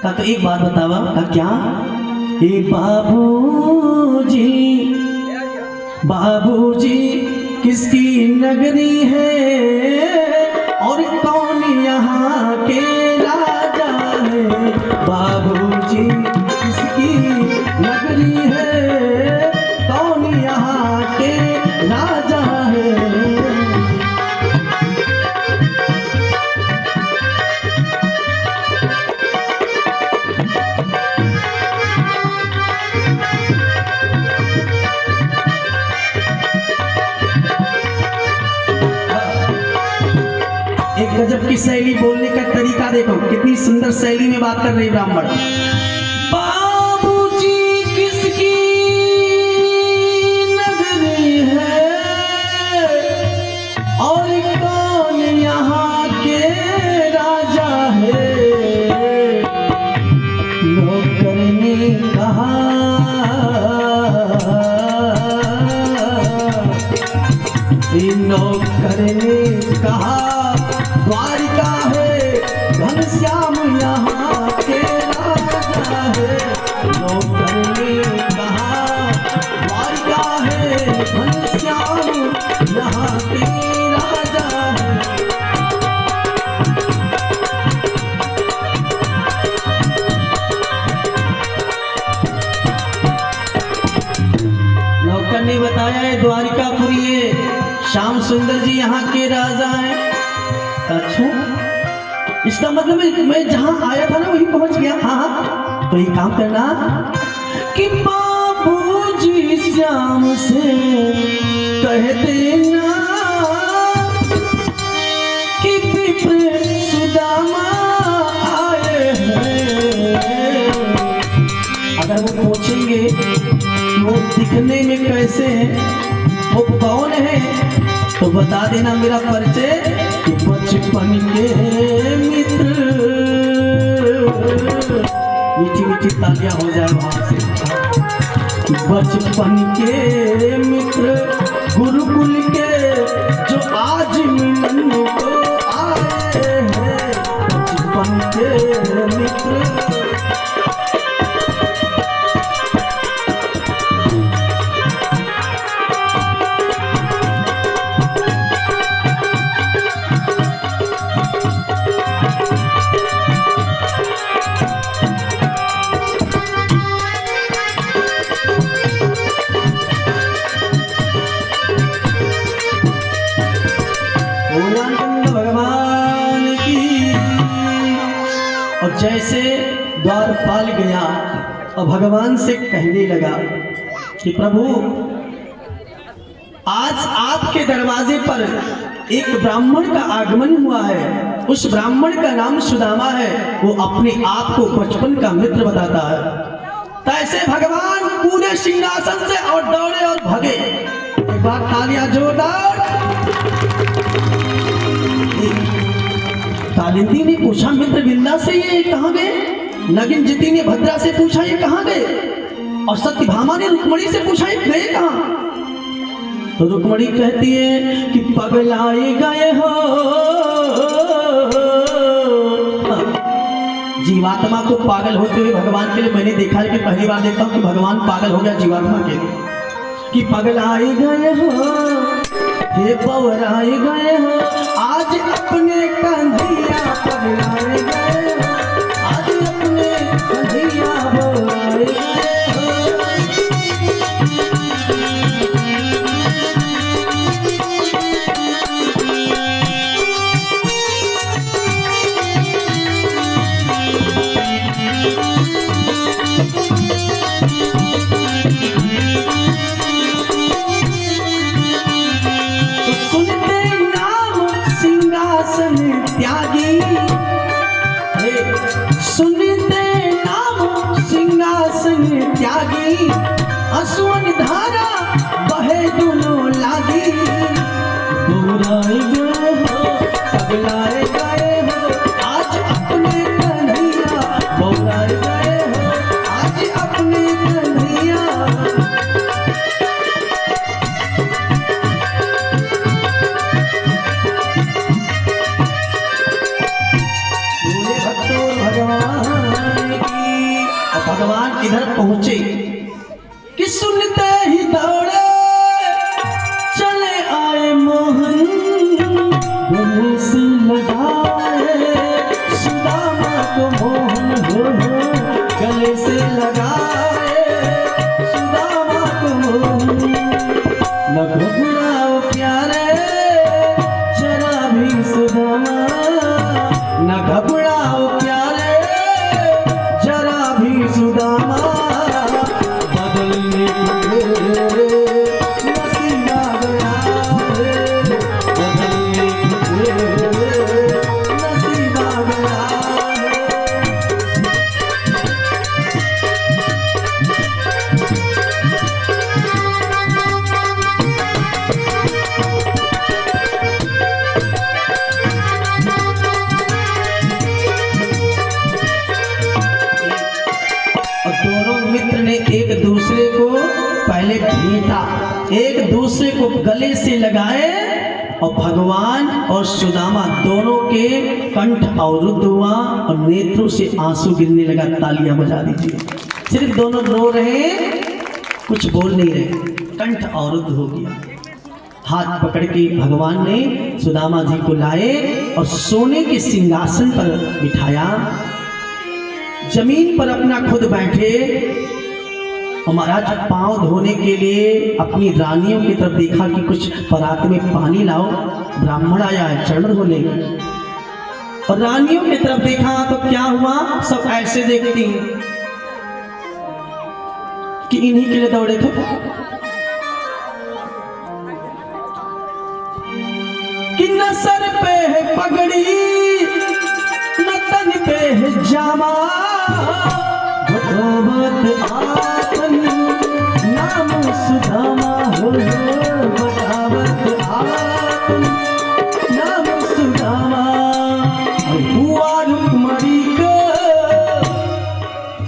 कहा तो एक बात बतावा। कहा क्या। ए बाबूजी किसकी नगरी है और कौन यहाँ के राजा है। बाबूजी किसकी नगरी है, कौन यहाँ के राजा है। गजब की शैली, बोलने का तरीका देखो, कितनी सुंदर शैली में बात कर रही ब्राह्मण। बाबूजी किसकी नगरी है और कौन यहाँ के राजा है। नौकर ने कहा द्वारिका है घनश्याम यहाँ के राजा है। नौकर ने कहा द्वारिका है घनश्याम यहाँ के राजा है। नौकर ने बताया है द्वारिकापुरी है, श्याम सुंदर जी यहाँ के राजा हैं। अच्छा, इसका मतलब मैं जहां आया था ना वहीं पहुंच गया। हाँ, तो ये काम करना कि बाबूजी श्याम से कह देना कि विप्र सुदामा आए हैं। अगर वो पूछेंगे वो दिखने में कैसे हैं, वो कौन है, तो बता देना मेरा परिचय बचपन के मित्र। मीठी मीठी तालियां हो जाए वहां से। बचपन के मित्र गुरुकुल के जो आज मिलन को आए हैं। बचपन के मित्र भगवान की। और जैसे द्वारपाल गया और भगवान से कहने लगा कि प्रभु आज आपके दरवाजे पर एक ब्राह्मण का आगमन हुआ है। उस ब्राह्मण का नाम सुदामा है। वो अपने आप को बचपन का मित्र बताता है। तैसे भगवान पूरे सिंहासन से और दौड़े और भगे। एक बार तालियां जोरदार। कालिंदी ने पूछा मित्र बिंदा से ये कहाँ गए। नगिन जिति ने भद्रा से पूछा ये कहाँ गए। और सत्यभामा ने रुक्मणी से पूछा ये गए कहाँ। तो रुक्मणी कहती है कि पगलाए गए हो। जीवात्मा को पागल होते हुए भगवान के लिए मैंने देखा है कि पहली बार देखता हूँ कि भगवान पागल हो गया जीवात्मा के लिए। कि पगलाए गए हो, हे पवराए गए हो, आज अपने कंधिया पगलाए गए हो, आज अपने कंधिया पगलाए गए हो। त्यागी सुनते नाम सिंहासन त्यागी, असुवन धारा बहे दोनों लागी। बुराई गए हो, पगलाए गए हो, आज अपने कन्हैया। बुराई गए हो, आज अपने कन्हैया। भगवान इधर पहुंचे कि सुनते ही दौड़े चले आए मोहन, गले से लगाए सुदामा को मोहन हो, गले से लगाए सुदामा को मोहन। न घबराओ प्यारे जरा भी सुदामा, न घबराओ प्यारे जरा भी सुदामा। बदलने को नसीब आ गया है, बदलने को नसीब आ गया है। दोनों मित्र ने एक दूसरे को पहले भेंटा, एक दूसरे को गले से लगाए और भगवान और सुदामा दोनों के कंठ अवरुद्ध हुआ और नेत्रों से आंसू गिरने लगा। तालियां बजा दीजिए। सिर्फ दोनों रो रहे, कुछ बोल नहीं रहे, कंठ अवरुद्ध हो गया। हाथ पकड़ के भगवान ने सुदामा जी को लाए और सोने के सिंहासन पर बिठाया। जमीन पर अपना खुद बैठे और महाराज पांव धोने के लिए अपनी रानियों की तरफ देखा कि कुछ परात में पानी लाओ, ब्राह्मण आया है चरण धोने। और रानियों की तरफ देखा तो क्या हुआ, सब ऐसे देखती कि इन्हीं के लिए दौड़े थे। कि न सर पे है पगड़ी न तन पे है जामा, बतावत आतन नाम सुदामा हो, बतावत आतन नाम सुदामा। हुआ रुक्मणी को,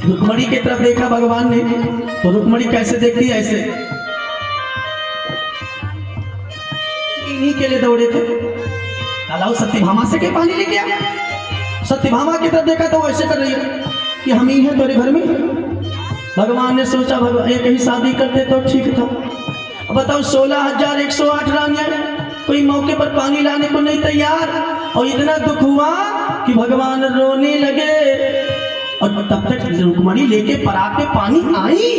रुक्मणी की तरफ देखा भगवान ने तो रुक्मणी कैसे देखती है, ऐसे इन्हीं के लिए दौड़े थे। लाओ सत्यभामा से के पानी लेके आ। सत्यभामा की तरफ देखा तो वो ऐसे कर रही है कि हम ही हैं तेरे घर में। भगवान ने सोचा भगवान एक ही शादी करते तो ठीक था। अब बताओ 16,108 रानियां, कोई मौके पर पानी लाने को नहीं तैयार। और इतना दुख हुआ कि भगवान रोने लगे। और तब तक रुक्मणी लेके परात में पानी आई,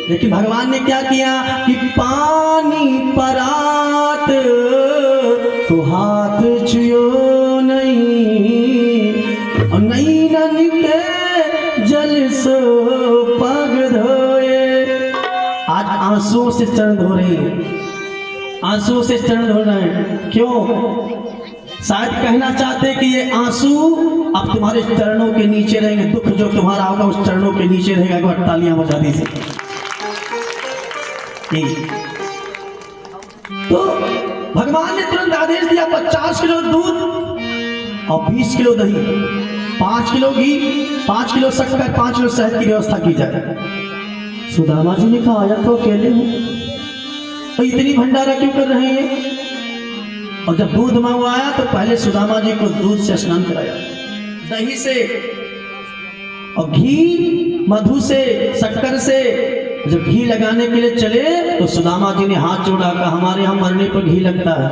लेकिन भगवान ने क्या किया कि पानी परात तो हाथ छुओ नहीं, और नहीं नन के जल सो पग धोए। आज आंसुओं से चरण धो रहे हैं, आंसुओं से चरण धो रहे हैं। क्यों? शायद कहना चाहते कि ये आंसू अब तुम्हारे चरणों के नीचे रहेंगे, दुख जो तुम्हारा होगा उस चरणों के नीचे रहेगा। एक बार तालियां बजा दीजिए। तो भगवान ने तुरंत आदेश दिया 50 किलो दूध और 20 किलो दही, 5 किलो घी, 5 किलो शक्कर, 5 किलो शहद की व्यवस्था की जाए। सुदामा जी ने कहा आया तो अकेले हूं, तो इतनी भंडारा क्यों कर रहे हैं? और जब दूध मंगवाया तो पहले सुदामा जी को दूध से स्नान कराया, दही से और घी मधु से शक्कर से। जब घी लगाने के लिए चले तो सुदामा जी ने हाथ जोड़ा, कहा हमारे यहाँ मरने पर घी लगता है।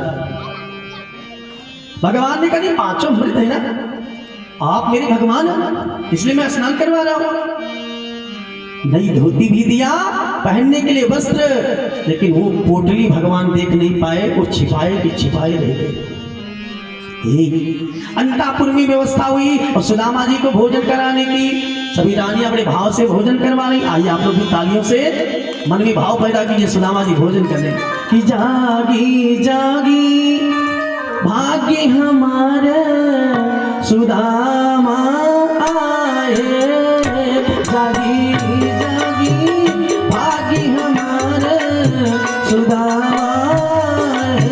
भगवान ने कहा नहीं, पांचों मृत है ना, आप मेरे भगवान हैं, इसलिए मैं स्नान करवा रहा हूं। नई धोती भी दिया पहनने के लिए वस्त्र, लेकिन वो पोटली भगवान देख नहीं पाए, वो छिपाए कि छिपाए रह गए। अंतापुर में व्यवस्था हुई और सुदामा जी को भोजन कराने की। सभी रानियां बड़े भाव से भोजन करवा रही। आइए आप लोग भी तालियों से मन में भाव पैदा कीजिए, सुदामा जी भोजन करने कि जागी जागी भाग्य हमारे सुदामा आए, जागी जागी भाग्य हमारे सुदामा आए।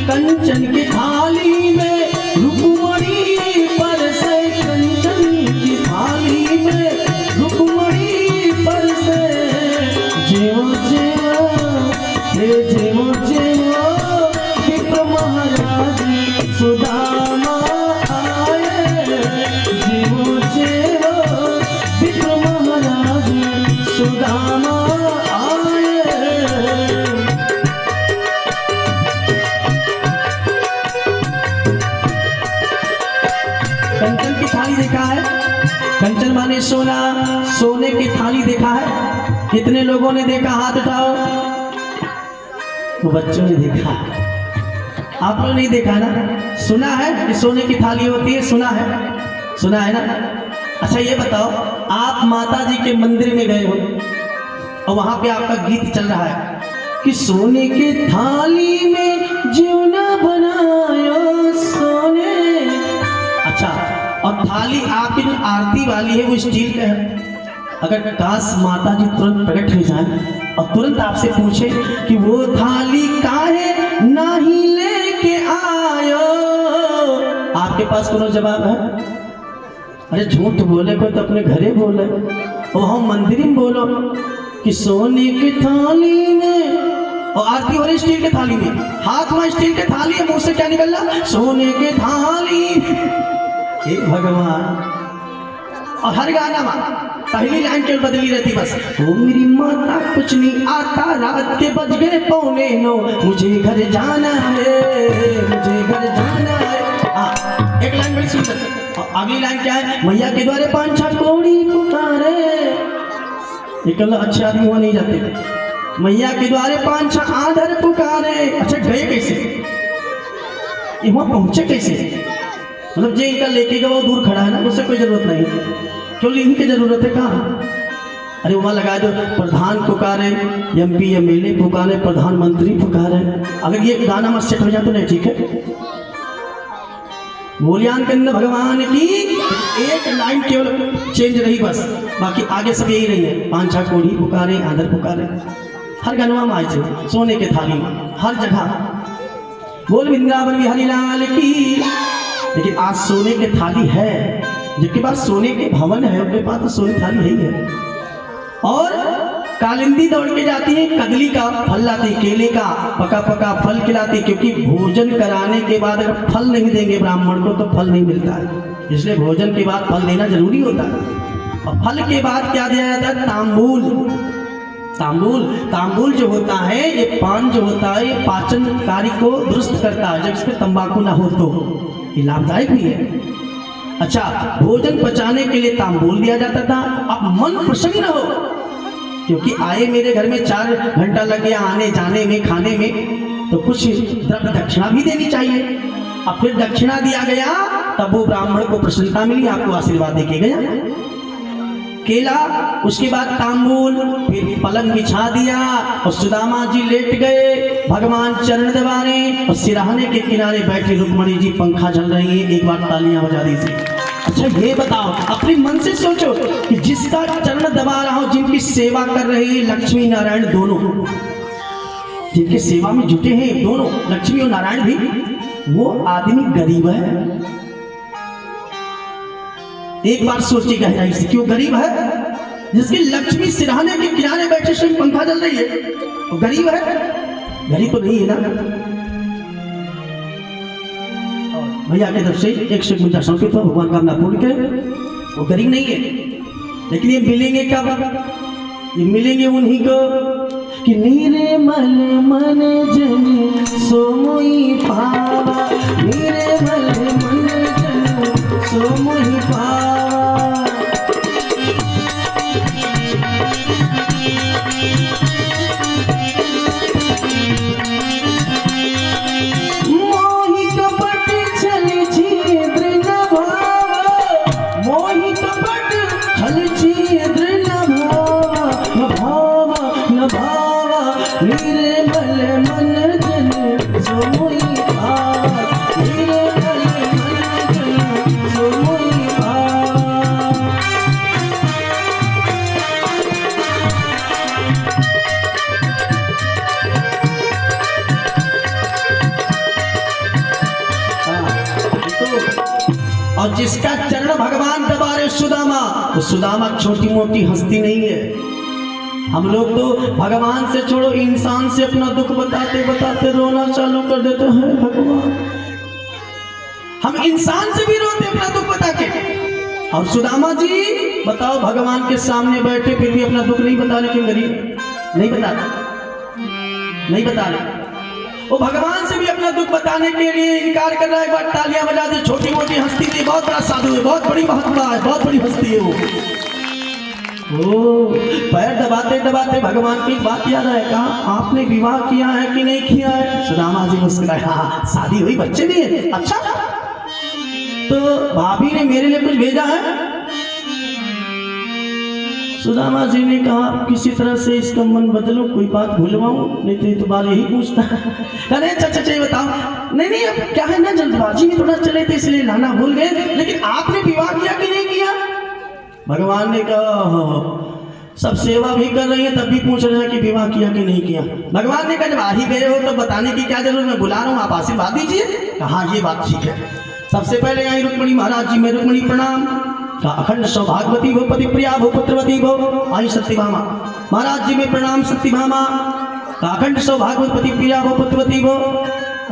कंचन की थाली में रुक्मणी परसे, कंचन की थाली में रुक्मणी परसे। जेवो जेवो हे जेवो जेवो विप्र महाराज सुदामा आए, जेवो जेवो विप्र महाराज सुदामा आए। कंचन की थाली देखा है? कंचन माने सोना, सोने की थाली देखा है? कितने लोगों ने देखा? हाथ उठाओ। वो बच्चों ने देखा, आप लोग नहीं देखा ना? सुना है कि सोने की थाली होती है? सुना है, सुना है ना? अच्छा ये बताओ, आप माता जी के मंदिर में गए हो और वहां पे आपका गीत चल रहा है कि सोने की थाली में जीवना बनायो सोने। अच्छा, और थाली आपकी जो आरती वाली है वो स्टील का है, अगर काश माता जी तुरंत प्रकट हो जाए और तुरंत आपसे पूछे कि वो थाली काहे नहीं लेके आयो, आपके पास कोनो जवाब है? अरे झूठ बोले को तो अपने घरे बोले, और हम मंदिर में बोलो कि सोने की थाली में, और आरती हो रही स्टील के थाली में, हाथ में स्टील के थाली है, मुंह से क्या निकल रहा? सोने के थाली। हे भगवान। और हर गाना में पहली लाइन केवल बदली रहती बस, ओ मेरी माता कुछ नहीं आता, रात के बज गए 8:45, मुझे घर जाना है, मुझे घर जाना है। हाँ, एक लाइन बड़ी सुंदर। और अगली लाइन क्या है? मैया के द्वारे 5-6 कोड़ी पुकारे। निकल अच्छे आदमी वहां नहीं जाते। मैया के द्वारे 5-6 आदर पुकारे। अच्छा गए कैसे? ये वहां पहुंचे कैसे? मतलब जो इनका लेके गया वो दूर खड़ा है ना, उससे कोई जरूरत नहीं, क्यों इनकी जरूरत है? कहाँ? अरे वहाँ लगा दो, प्रधान पुकारे, MP MLA पुकारे, प्रधानमंत्री पुकारे। अगर ये गाना मत सेट हो जाए तो नहीं ठीक है। बोलियान के अंदर भगवान की एक लाइन केवल चेंज रही बस, बाकी आगे सब यही रही है। 5-6 कोड़ी पुकारे, आदर पुकारे, हर गनवा में आए थे, सोने के थाली में, हर जगह। बोल वृंदावन बिहारी लाल की। लेकिन आज सोने की थाली है, जिनके पास सोने के भवन है उनके पास तो सोने की थाली है ही है। और कालिंदी दौड़ के जाती है, कदली का फल लाती, केले का पका पका फल खिलाती, क्योंकि भोजन कराने के बाद अगर फल नहीं देंगे ब्राह्मण को तो फल नहीं मिलता है, इसलिए भोजन के बाद फल देना जरूरी होता है। और फल के बाद क्या दिया जाता है? तांबूल। तांबूल, तांबूल जो होता है, ये पान जो होता है, ये पाचन कार्य को दुरुस्त करता है, जब इसमें तंबाकू ना हो तो ये लाभदायक भी है। अच्छा, भोजन पचाने के लिए तांबूल दिया जाता था। अब मन प्रसन्न हो, क्योंकि आए मेरे घर में 4 घंटा लग गया आने जाने में, खाने में, तो कुछ द्रव्य दक्षिणा भी देनी चाहिए। अब फिर दक्षिणा दिया गया, तब वो ब्राह्मण को प्रसन्नता मिली, आपको आशीर्वाद देके गया। केला, उसके बाद तांबूल, फिर पलंग बिछा दिया और सुदामा जी लेट गए, भगवान चरण दबाने और सिराहने के किनारे बैठे रुक्मणी जी पंखा चल रही है। एक बार तालियां बजा दीजिए। अच्छा ये बताओ, अपने मन से सोचो कि जिसका चरण दबा रहा हो, जिनकी सेवा कर रहे हैं लक्ष्मी नारायण दोनों, जिनकी सेवा में जुटे हैं दोनों लक्ष्मी और नारायण भी, वो आदमी गरीब है। एक बार सोचिए गहराई से, क्यों गरीब है? जिसकी लक्ष्मी सिरहाने के किनारे बैठे से पंखा चल रही है, वो गरीब है? गरीब तो नहीं है ना। भैया की तरफ से 151 रुपये पर भगवान का नाम पूर्ण के, वो गरीब नहीं है। लेकिन ये मिलेंगे कब? ये मिलेंगे उन्हीं को कि नीरे मल मन जन सोमुई पावा, नीरे मल मन जन सोमुई पावा। और जिसका चरण भगवान दबा रहे सुदामा, तो सुदामा छोटी मोटी हस्ती नहीं है। हम लोग तो भगवान से छोड़ो, इंसान से अपना दुख बताते बताते रोना चालू कर देते हैं। भगवान, हम इंसान से भी रोते अपना दुख बता के। और सुदामा जी बताओ, भगवान के सामने बैठे फिर भी अपना दुख नहीं बता रहे, क्यों गरीब? नहीं बता रहे। वो भगवान से भी अपना दुख बताने के लिए इनकार कर रहा है। एक बार तालियां बजा दे। छोटी मोटी हस्ती थी, बहुत बड़ा साधु है, बहुत बड़ी महात्मा है, बहुत बड़ी हस्ती है वो। पैर दबाते दबाते भगवान की बात याद है, कहा आपने विवाह किया है कि नहीं किया है? सुदामा जी मुस्कुराए, हाँ शादी हुई, बच्चे भी है। अच्छा, तो भाभी ने मेरे लिए कुछ भेजा है? सुदामा जी ने कहा किसी तरह से इसका मन बदलो, कोई बात भूलवाऊं, नहीं तो बार यही पूछता है। अरे अच्छा बताओ। नहीं अब क्या है ना, जल्दबाजी में थोड़ा चले थे इसलिए लाना भूल गए। लेकिन आपने विवाह किया कि नहीं किया? भगवान ने कहा सब सेवा भी कर रही है, तब भी पूछ रहे हैं कि विवाह किया कि नहीं किया। भगवान ने कहा जब आ ही गए हो तो बताने की क्या जरूरत, मैं बुला रहा हूँ, आप आशीर्वाद दीजिए। कहा ये बात ठीक है। सबसे पहले आई रुक्मणी महाराज जी में, रुक्मणी प्रणाम। कहा अखंड सौभाग्यवती भो, पति प्रिया भो, पुत्रवती भो। आई सत्यभामा महाराज जी में प्रणाम। सत्यभामा कहा अखंड सौभाग्यवती पति प्रिया भो, पुत्रवती भो।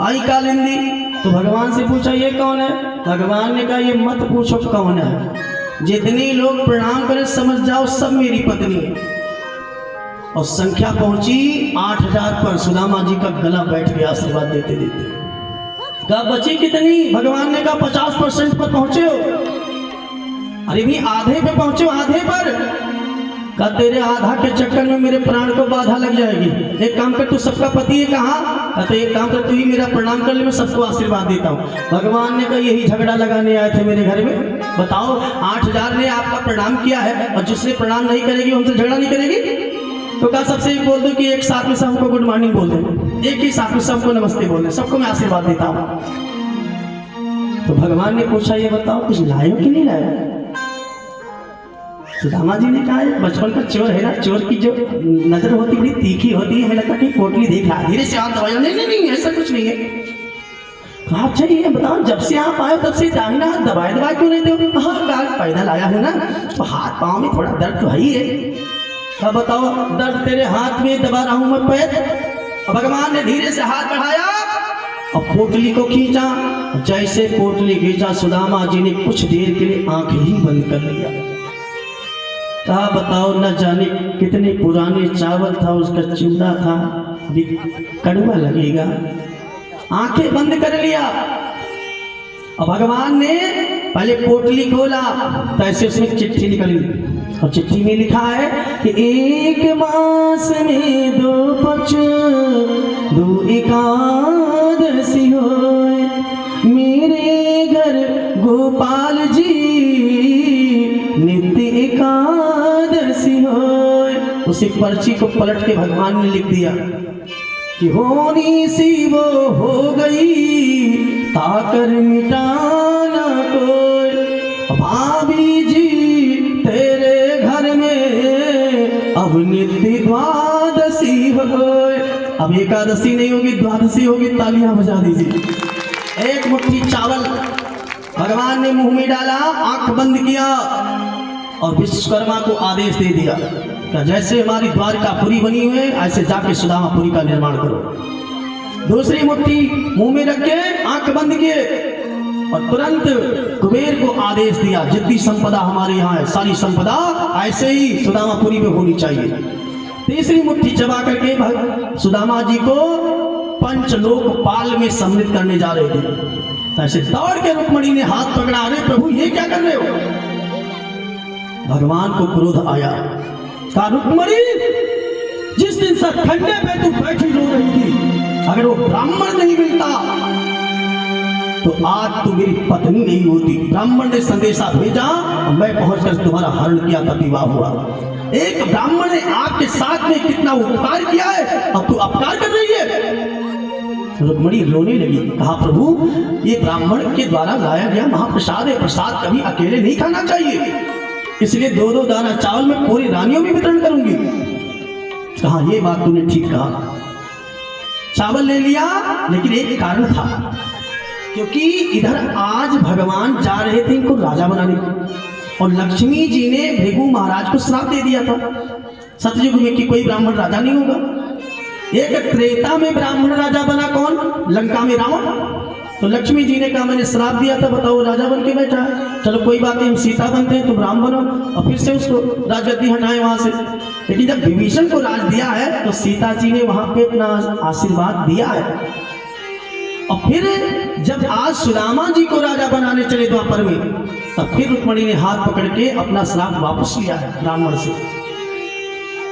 आई कालिंदी। तो भगवान से पूछा ये कौन है। भगवान ने कहा ये मत पूछो कौन है, जितने लोग प्रणाम करें समझ जाओ सब मेरी पत्नी है। और संख्या पहुंची 8000 पर। सुदामा जी का गला बैठ गया आशीर्वाद देते देते। कहा बची कितनी। भगवान ने कहा 50% पर पहुंचे हो। अरे भी आधे पे पहुंचे हो, आधे पर। कहा तेरे आधा के चक्कर में मेरे प्राण को बाधा लग जाएगी। एक काम कर, तू सबका पति है। कहा तो एक काम कर, तू ही मेरा प्रणाम कर ले, मैं सबको आशीर्वाद देता हूँ। भगवान ने कहा यही झगड़ा लगाने आए थे मेरे घर में। बताओ 8000 ने आपका प्रणाम किया है और जिसने प्रणाम नहीं करेगी हमसे झगड़ा नहीं करेगी। तो कहा सबसे एक बोल दो कि एक साथ में सबको गुड मॉर्निंग बोल दे, एक ही साथ में सबको नमस्ते बोल दे, सबको मैं आशीर्वाद देता हूँ। तो भगवान ने पूछा ये बताओ कुछ लाए हो कि नहीं लाए। सुदामा जी ने कहा बचपन का चोर है ना, चोर की जो नजर होती बड़ी तीखी होती है, हमें लगता है कि पोटली देख रहा है। धीरे से हाथ दबाया, नहीं नहीं नहीं ऐसा कुछ नहीं है। कहा अच्छा ये बताओ जब से आप आए तब से दाहिना हाथ दबाए दबाए क्यों रहते हो। हाँ पैदल आया हूँ ना, तो हाथ पाँव में थोड़ा दर्द तो है ही है। कहा बताओ दर्द तेरे हाथ में दबा रहा हूँ मैं पैर। भगवान ने धीरे से हाथ बढ़ाया और पोटली को खींचा। जैसे पोटली खींचा सुदामा जी ने कुछ देर के लिए आंख ही बंद कर लिया। कहा बताओ न जाने कितने पुराने चावल था, उसका चिमड़ा था, अभी कड़वा लगेगा। आंखें बंद कर लिया। और भगवान ने पहले पोटली खोला तो ऐसे उसमें चिट्ठी निकली और चिट्ठी में लिखा है कि 1 मास में 2 पक्ष 2 एकादशी होए, मेरे घर गोपाल जी नित्य एकादशी होए। उसी पर्ची को पलट के भगवान ने लिख दिया कि होनी सी वो हो गई, ताकर मिटाना कोई। भाभी जी तेरे घर में अब नित्य द्वादशी होए। अब एकादशी नहीं होगी, द्वादशी होगी। तालियां बजा दीजिए। एक मुट्ठी चावल भगवान ने मुंह में डाला, आंख बंद किया और विश्वकर्मा को आदेश दे दिया कि जैसे हमारी द्वारकापुरी बनी हुई है ऐसे जाके सुदामापुरी का निर्माण करो। दूसरी मुट्ठी मुंह में रख के आंख बंद किए और तुरंत कुबेर को आदेश दिया जितनी संपदा हमारे यहाँ है सारी संपदा ऐसे ही सुदामापुरी में होनी चाहिए। तीसरी मुट्ठी चबा करके सुदामा जी को पंचलोक पाल में सम्मिलित करने जा रहे थे। ऐसे दौड़ के रुक्मणी ने हाथ पकड़ा, अरे प्रभु ये क्या कर रहे हो। भगवान को क्रोध आया। कहा रुक्मणी जिस दिन सतखंडे पे तू बैठी रो रही थी, अगर वो ब्राह्मण नहीं मिलता तो आज तू मेरी पत्नी नहीं होती। ब्राह्मण ने संदेशा भेजा और मैं पहुंचकर तुम्हारा हरण किया, तब विवाह हुआ। एक ब्राह्मण ने आपके साथ में कितना उपकार किया है और तू अपकार कर रही है। रुक्मणी रोने लगी। कहा प्रभु ये ब्राह्मण के द्वारा लाया गया महाप्रसाद है, प्रसाद कभी अकेले नहीं खाना चाहिए, इसलिए 2-2 दाना चावल में पूरी रानियों में वितरण करूंगी। कहा ये बात तूने ठीक कहा। चावल ले लिया, लेकिन एक कारण था, क्योंकि इधर आज भगवान जा रहे थे इनको राजा बनाने, और लक्ष्मी जी ने भृगु महाराज को श्राप दे दिया था सतयुग में कि कोई ब्राह्मण राजा नहीं होगा। एक त्रेता में ब्राह्मण राजा बना कौन, लंका में रावण। तो लक्ष्मी जी ने कहा मैंने श्राप दिया था, बताओ राजा बन के बैठा है, चलो कोई बात नहीं हम सीता बनते हैं, तुम राम बनो। और फिर से उसको राजगद्दी हटाए वहां से। लेकिन जब विभीषण को राज दिया है तो सीता जी ने वहां पे अपना आशीर्वाद दिया है। और फिर जब आज सुदामा जी को राजा बनाने चले द्वापर में, तब फिर रुक्मणी ने हाथ पकड़ के अपना श्राप वापस लिया है ब्राह्मण से।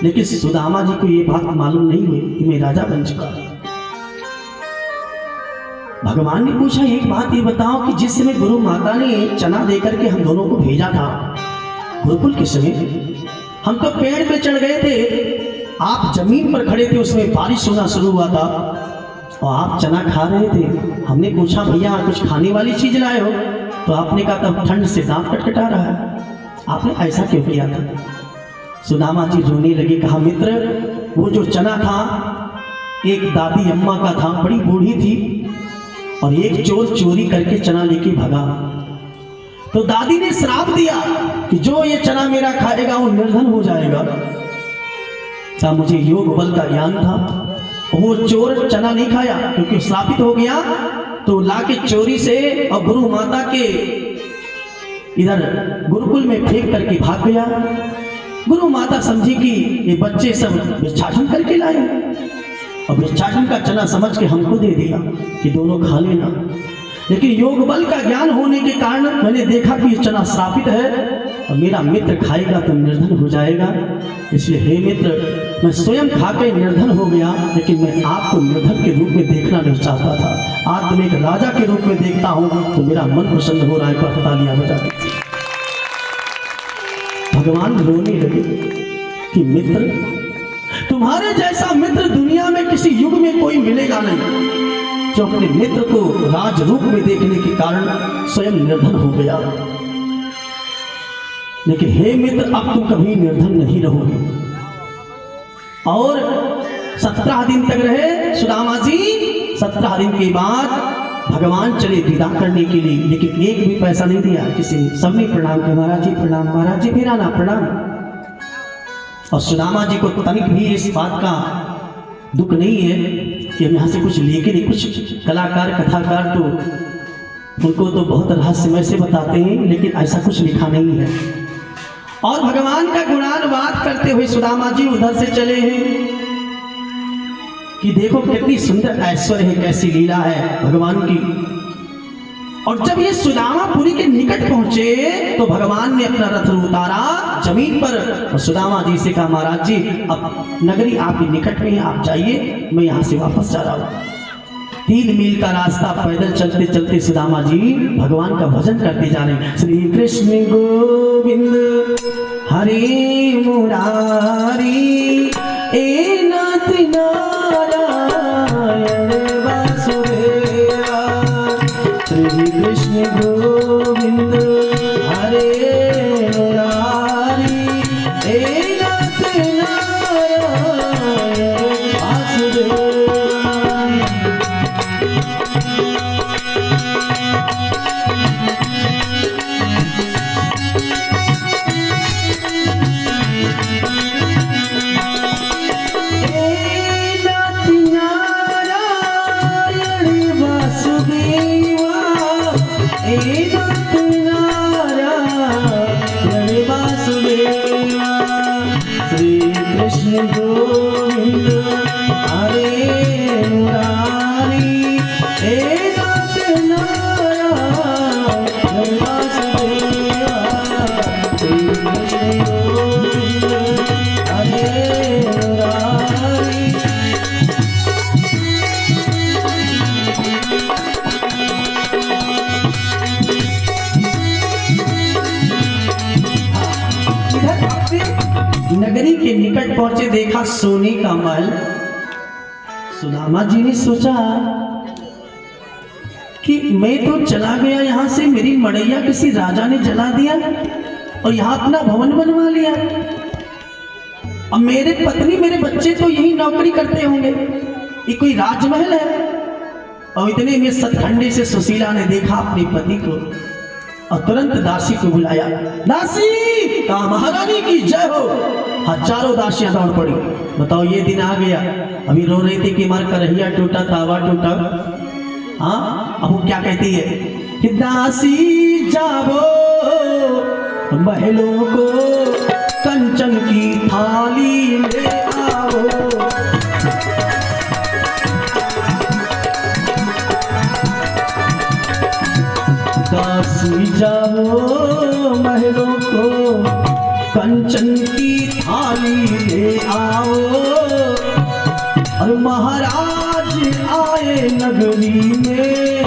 लेकिन सुदामा जी को ये बात मालूम नहीं हुई कि मैं राजा बन चुका। भगवान ने पूछा एक बात ये बताओ कि जिस समय गुरु माता ने चना देकर के हम दोनों को भेजा था गुरुकुल के समय, हम तो पेड़ पे चढ़ गए थे, आप जमीन पर खड़े थे, उसमें बारिश होना शुरू हुआ था और आप चना खा रहे थे। हमने पूछा भैया कुछ खाने वाली चीज लाए हो, तो आपने कहा तब ठंड से दांत कटकटा रहा है। आपने ऐसा क्यों किया था। सुदामा जी रोने लगे, कहा मित्र वो जो चना था एक दादी अम्मा का था, बड़ी बूढ़ी थी, और एक चोर चोरी करके चना लेके भगा। तो दादी ने श्राप दिया कि जो ये चना मेरा खाएगा वो निर्धन हो जाएगा। क्या मुझे योग बल का ज्ञान था, वो चोर चना नहीं खाया क्योंकि श्रापित हो गया, तो लाके चोरी से और गुरु माता के इधर गुरुकुल में फेंक करके भाग गया। गुरु माता समझी कि ये बच्चे सब भिक्षाटन करके लाए, और भिक्षाटन का चना समझ के हमको दे दिया कि दोनों खा लेना। लेकिन योग बल का ज्ञान होने के कारण मैंने देखा कि ये चना श्रापित है और मेरा मित्र खाएगा तो निर्धन हो जाएगा, इसलिए हे मित्र मैं स्वयं खाकर निर्धन हो गया, लेकिन मैं आपको निर्धन के रूप में देखना नहीं चाहता था। आज तुम एक राजा के रूप में देखता हूं तो मेरा मन प्रसन्न हो रहा है। पर तालियां बजा दी। भगवान रोने लगे कि मित्र तुम्हारे जैसा मित्र दुनिया में किसी युग में कोई मिलेगा नहीं, जो अपने मित्र को राज रूप में देखने के कारण स्वयं निर्धन हो गया। लेकिन हे मित्र अब तुम कभी निर्धन नहीं रहोगे। और 17 दिन तक रहे सुदामा जी। 17 दिन के बाद भगवान चले विदा करने के लिए, लेकिन एक भी पैसा नहीं दिया किसी ने। सबने प्रणाम किया, महाराज जी प्रणाम, महाराज जी फिर आना प्रणाम। और सुदामा जी को तनिक भी इस बात का दुख नहीं है कि हम यहाँ से कुछ लेके नहीं। कुछ कलाकार कथाकार तो उनको तो बहुत रहस्यमय से बताते हैं, लेकिन ऐसा कुछ लिखा नहीं है। और भगवान का गुणानुवाद करते हुए सुदामा जी उधर से चले हैं कि देखो कितनी सुंदर ऐश्वर्य है, कैसी लीला है भगवान की। और जब ये सुदामापुरी के निकट पहुंचे तो भगवान ने अपना रथ उतारा जमीन पर, और सुदामा जी से कहा महाराज जी अब नगरी आपके निकट में है, आप जाइए, मैं यहाँ से वापस जा रहा हूँ। 3 मील का रास्ता पैदल चलते चलते सुदामा जी भगवान का भजन करते जा रहे हैं। श्री कृष्ण गोविंद हरे मुरारी ए नाथ नारायण वासुदेवा। श्री कृष्ण गोविंद हरे मुरारी ए नाथ नारायण वासुदेवा। नगरी के निकट पहुंचे, देखा सोने का महल। सुदामा जी ने सोचा कि मैं तो चला गया यहाँ से, मेरी मड़ैया किसी राजा ने जला दिया और यहाँ अपना भवन बनवा लिया। अब मेरे पत्नी मेरे बच्चे तो यही नौकरी करते होंगे, ये कोई राजमहल है। और इतने में सतखंडे से सुशीला ने देखा अपने पति को और तुरंत दासी को बुलाया। दासी कहा महारानी की जय हो। हजारों दासियां दौड़ पड़ी। बताओ ये दिन आ गया, अभी रो रही थी कि मार करहिया टूटा तावा टूटा। हाँ अब वो क्या कहती है कि दासी जाओ महलों को कंचन की थाली ले आओ। दासी जाओ महलों को कंचन की थाली ले आओ। और महाराज आए नगरी में,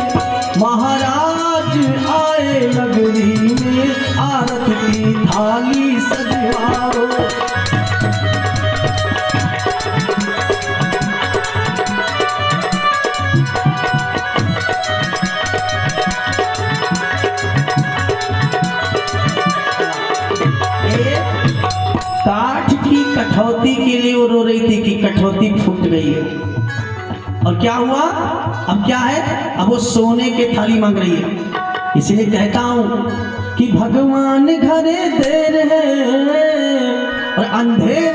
महाराज आए नगरी में, आरत की थाली सजवाओ। काठ रो रही थी कि कठौती फूट गई है। और क्या हुआ, अब क्या है, अब वो सोने के थाली मांग रही है। इसलिए कहता हूं कि भगवान घरे देर है और अंधेर